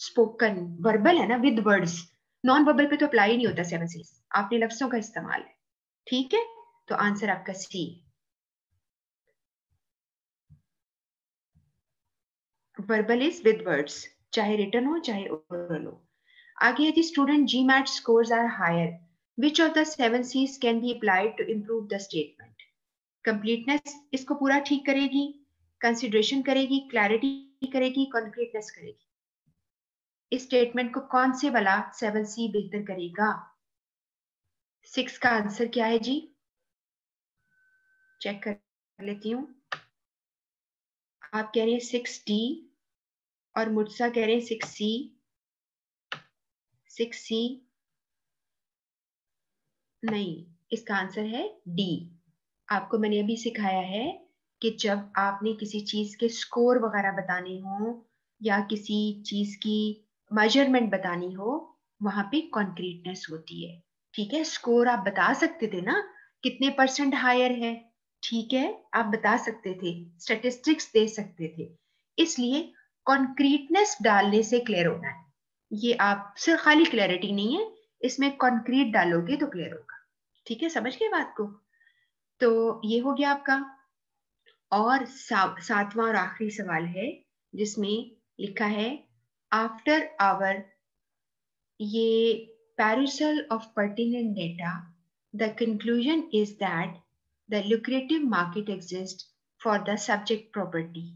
स्पोकन, वर्बल है ना विद वर्ड्स। नॉन वर्बल पे तो अप्लाई ही नहीं होता 7 C's, आपने लफ्जों का इस्तेमाल है। ठीक है, तो आंसर आपका सी, वर्बल इज विद वर्ड्स, चाहे रिटन हो चाहे ओरल हो। आगे यदि student GMAT scores are higher, which of the 7 C's can be applied to improve the statement? Completeness इसको पूरा ठीक करेगी, कंसिडरेशन करेगी, क्लैरिटी करेगी, कॉन्क्रीटनेस करेगी। इस स्टेटमेंट को कौन से वाला 7C बेहतर करेगा? 6 का आंसर क्या है जी? चेक कर लेती हूँ। आप कह रहे हैं 6D और मुझसा कह रहे हैं 6C। 6C नहीं, इसका आंसर है डी। आपको मैंने अभी सिखाया है कि जब आपने किसी चीज के स्कोर वगैरह बताने हो या किसी चीज की मेजरमेंट बतानी हो, वहां पे कॉन्क्रीटनेस होती है। ठीक है, स्कोर आप बता सकते थे ना, कितने % हायर है, ठीक है, आप बता सकते थे, स्टेटिस्टिक्स दे सकते थे। इसलिए कॉन्क्रीटनेस डालने से क्लियर होना है। ये आप सिर्फ खाली क्लैरिटी नहीं है, इसमें कॉन्क्रीट डालोगे तो क्लियर होगा। ठीक है, समझ गए बात को? तो ये हो गया आपका। और सातवां और आखिरी सवाल है जिसमें लिखा है आफ्टर आवर ये perusal of pertinent data, the conclusion is that the lucrative market exists for the subject property.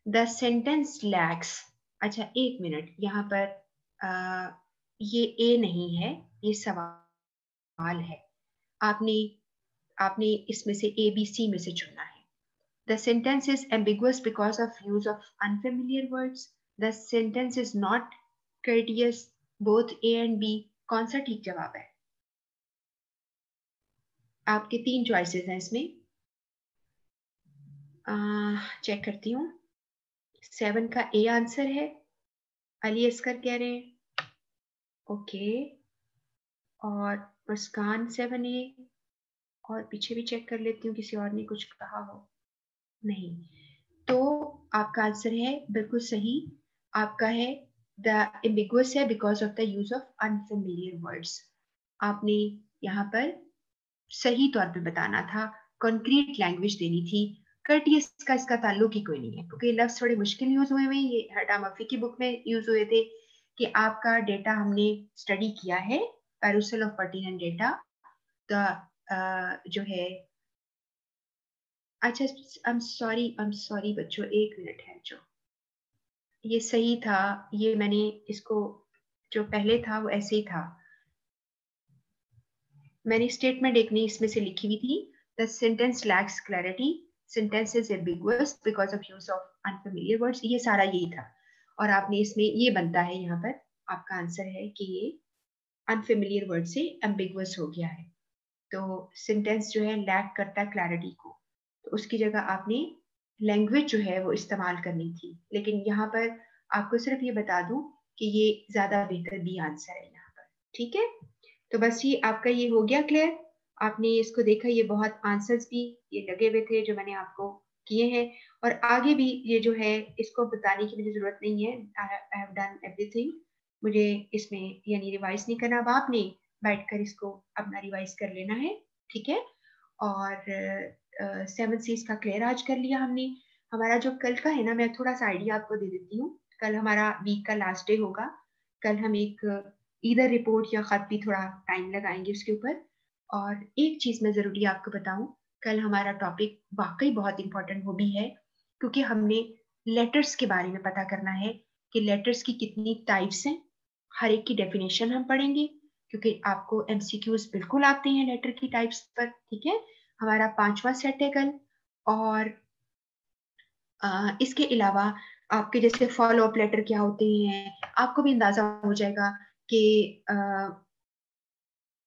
The sentence lacks, अच्छा एक मिनट, यहाँ पर ये ए नहीं है, ये सवाल है। आपने आपने इसमें से ए बी सी में से चुनना है। The sentence is ambiguous because of use of unfamiliar words. The sentence is not courteous. Both A and B. कौन सा ठीक जवाब है? आपके 3 चॉइसेस हैं इसमें। चेक करती हूँ। 7 का ए आंसर है, अली असकर कह रहे हैं। ओके, और मुस्कान 7A, और पीछे भी चेक कर लेती हूँ किसी और ने कुछ कहा हो। नहीं, तो आपका आंसर है बिल्कुल सही। आपका है द ambiguous है because of the use of unfamiliar words. आपने यहाँ पर सही तौर पे बताना था, कॉन्क्रीट लैंग्वेज देनी थी। कर्टियस का इसका ताल्लुक ही कोई नहीं है, क्योंकि लफ्ज थोड़े मुश्किल यूज हुए हुए, ये हटा मफी की बुक में यूज हुए थे कि आपका डेटा हमने स्टडी किया है, पेरुसल ऑफ पर्टिनेंट डेटा, जो है। अच्छा, आई एम सॉरी बच्चों, एक मिनट है, जो ये सही था, ये मैंने इसको जो पहले था वो ऐसे ही था। मैंने स्टेटमेंट एक नहीं इसमें से लिखी हुई थी, the sentence lakhs clarity, sentence is ambiguous because of use of unfamiliar words, ये सारा यही था। और आपने इसमें ये बनता है, यहाँ पर आपका आंसर है कि ये अनफेमिलियर वर्ड से एम्बिगुअस हो गया है। तो सेंटेंस जो है लैक करता है क्लैरिटी को, तो उसकी जगह आपने लैंग्वेज जो है वो इस्तेमाल करनी थी। लेकिन यहाँ पर आपको सिर्फ ये बता दूं कि ये ज्यादा बेहतर बी आंसर है यहाँ पर। ठीक है, तो बस ये आपका ये हो गया क्लियर। आपने इसको देखा, ये बहुत आंसर्स भी ये लगे हुए थे जो मैंने आपको किए हैं, और आगे भी ये जो है इसको बताने की मुझे जरूरत नहीं है, आई हैव डन एवरीथिंग। मुझे इसमें यानी रिवाइज नहीं करना, अब आपने बैठकर इसको अपना रिवाइज कर लेना है। ठीक है, और 7 C's का क्लियर आज कर लिया हमने। हमारा जो कल का है ना, मैं थोड़ा सा आइडिया आपको दे देती हूँ। कल हमारा वीक का लास्ट डे होगा। कल हम एक इधर रिपोर्ट या खत भी थोड़ा टाइम लगाएंगे उसके ऊपर। और एक चीज मैं जरूरी आपको बताऊं, कल हमारा टॉपिक वाकई बहुत इंपॉर्टेंट वो भी है, क्योंकि हमने लेटर्स के बारे में पता करना है कि लेटर्स की कितनी टाइप्स हैं। हर एक की डेफिनेशन हम पढ़ेंगे, क्योंकि आपको एमसीक्यूज बिल्कुल आते हैं लेटर की टाइप्स पर। ठीक है, हमारा 5वां सेट है कल। और इसके अलावा आपके जैसे फॉलो अप लेटर क्या होते हैं, आपको भी अंदाजा हो जाएगा कि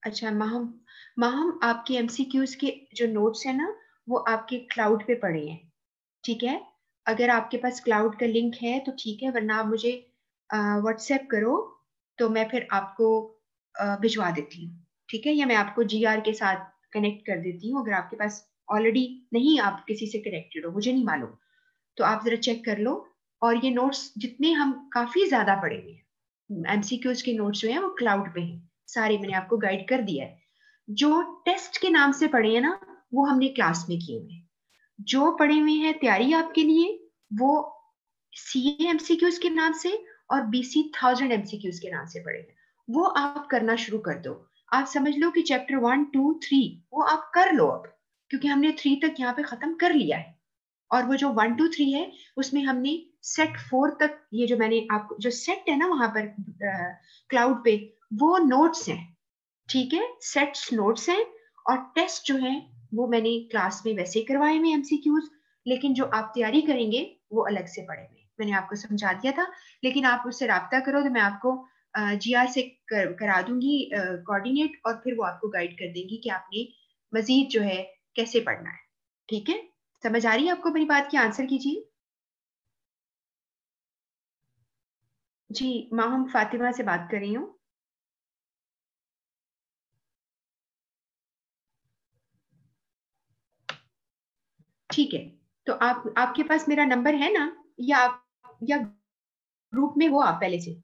अच्छा माहम, आपके एमसीक्यूज के जो नोट्स है ना, वो आपके क्लाउड पे पड़े हैं। ठीक है, अगर आपके पास क्लाउड का लिंक है तो ठीक है, वरना आप मुझे व्हाट्सएप करो तो मैं फिर आपको भिजवा देती हूँ। ठीक है, या मैं आपको जीआर के साथ कनेक्ट कर देती हूँ, अगर आपके पास ऑलरेडी नहीं, आप किसी से कनेक्टेड हो, मुझे नहीं मालूम, तो आप जरा चेक कर लो। और ये नोट्स जितने हम काफी ज्यादा पढ़ेंगे, एमसीक्यूज के नोट्स जो हैं वो क्लाउड पे हैं, सारे मैंने आपको गाइड कर दिया है। जो टेस्ट के नाम से पढ़े हैं ना, वो हमने क्लास में किए हुए हैं। जो पढ़े हुए हैं तैयारी आपके लिए, वो सीए एमसीक्यूज के नाम से और बीसी 1000 एमसीक्यूज के नाम से पढ़े हैं, वो आप करना शुरू कर दो। आप समझ लो कि चैप्टर 1 2 3 वो आप कर लो अब, क्योंकि हमने 3 तक यहाँ पे खत्म कर लिया है। और वो जो 1 2 3 है, उसमें हमने सेट 4 तक, ये जो मैंने आपको जो सेट है ना वहां पर क्लाउड पे, वो नोट्स हैं। ठीक है, सेट्स नोट्स हैं। और टेस्ट जो है वो मैंने क्लास में वैसे करवाए हुए एमसीक्यूज, लेकिन जो आप तैयारी करेंगे वो अलग से पढ़े हुए, मैंने आपको समझा दिया था। लेकिन आप उससे राब्ता करो तो मैं आपको जीआर से करा दूंगी कोऑर्डिनेट, और फिर वो आपको गाइड कर देंगी कि आपने मजीद जो है कैसे पढ़ना है। ठीक है, समझ आ रही है आपको मेरी बात की? आंसर कीजिए। जी, माहम फातिमा से बात कर रही हूँ। ठीक है, तो आप, आपके पास मेरा नंबर है ना, या आप, या ग्रुप में हो आप पहले से?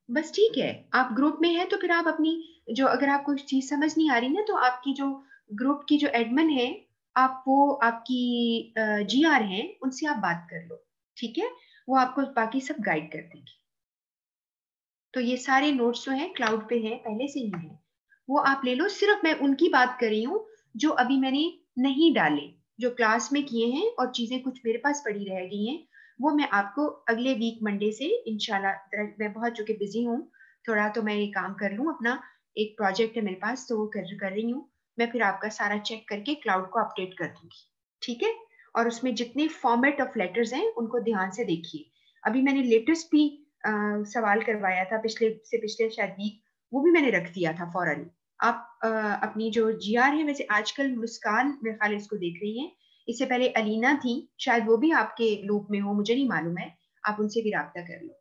बस ठीक है, आप ग्रुप में है तो फिर आप अपनी, जो अगर आपको चीज समझ नहीं आ रही ना, तो आपकी जो ग्रुप की जो एडमिन है, आप वो आपकी जीआर है, उनसे आप बात कर लो। ठीक है, वो आपको बाकी सब गाइड कर देंगे। तो ये सारे नोट्स जो हैं क्लाउड पे हैं, पहले से ही हैं, वो आप ले लो। सिर्फ मैं उनकी बात कर रही हूँ जो अभी मैंने नहीं डाले, जो क्लास में किए हैं और चीजें कुछ मेरे पास पड़ी रह गई हैं, वो मैं आपको अगले वीक मंडे से इंशाल्लाह, मैं बहुत चूंकि बिजी हूँ थोड़ा, तो मैं ये काम कर लूँ अपना, एक प्रोजेक्ट है मेरे पास तो वो कर रही हूँ। मैं फिर आपका सारा चेक करके क्लाउड को अपडेट कर दूंगी। ठीक है, और उसमें जितने फॉर्मेट ऑफ लेटर्स हैं उनको ध्यान से देखिए। अभी मैंने लेटेस्ट भी सवाल करवाया था, पिछले से पिछले शायद वीक, वो भी मैंने रख दिया था फौरन। आप अपनी जो जीआर है, वैसे आजकल मुस्कान मेरे ख्याल इसको देख रही हैं, इससे पहले अलीना थी, शायद वो भी आपके लूप में हो, मुझे नहीं मालूम है, आप उनसे भी राब्ता कर लो।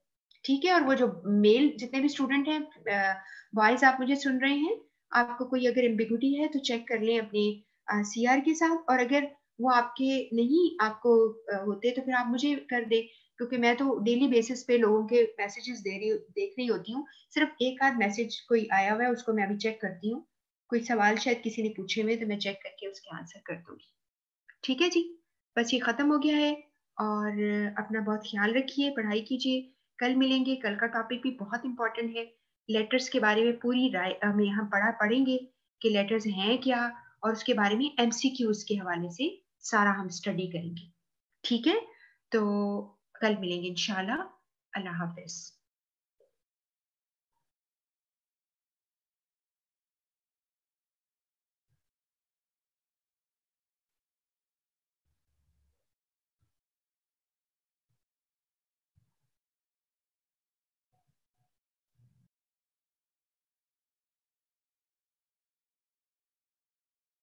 ठीक है, और वो जो मेल जितने भी स्टूडेंट हैं, बॉयज आप मुझे सुन रहे हैं, आपको कोई अगर एम्बिगुटी है तो चेक कर लें अपने सीआर के साथ, और अगर वो आपके नहीं आपको होते तो फिर आप मुझे कर दे, क्योंकि मैं तो डेली बेसिस पे लोगों के मैसेजेस देख रही होती हूँ। सिर्फ एक आध मैसेज कोई आया हुआ है उसको मैं अभी चेक करती हूँ, कोई सवाल शायद किसी ने पूछे हुए तो मैं चेक करके उसके आंसर कर दूंगी। ठीक है जी, बस ये खत्म हो गया है। और अपना बहुत ख्याल रखिए, पढ़ाई कीजिए। कल मिलेंगे, कल का टॉपिक भी बहुत इंपॉर्टेंट है। लेटर्स के बारे में पूरी राय में हम पढ़ेंगे कि लेटर्स हैं क्या, और उसके बारे में एमसीक्यूज के हवाले से सारा हम स्टडी करेंगे। ठीक है, तो कल मिलेंगे इंशाल्लाह। अल्लाह हाफिज।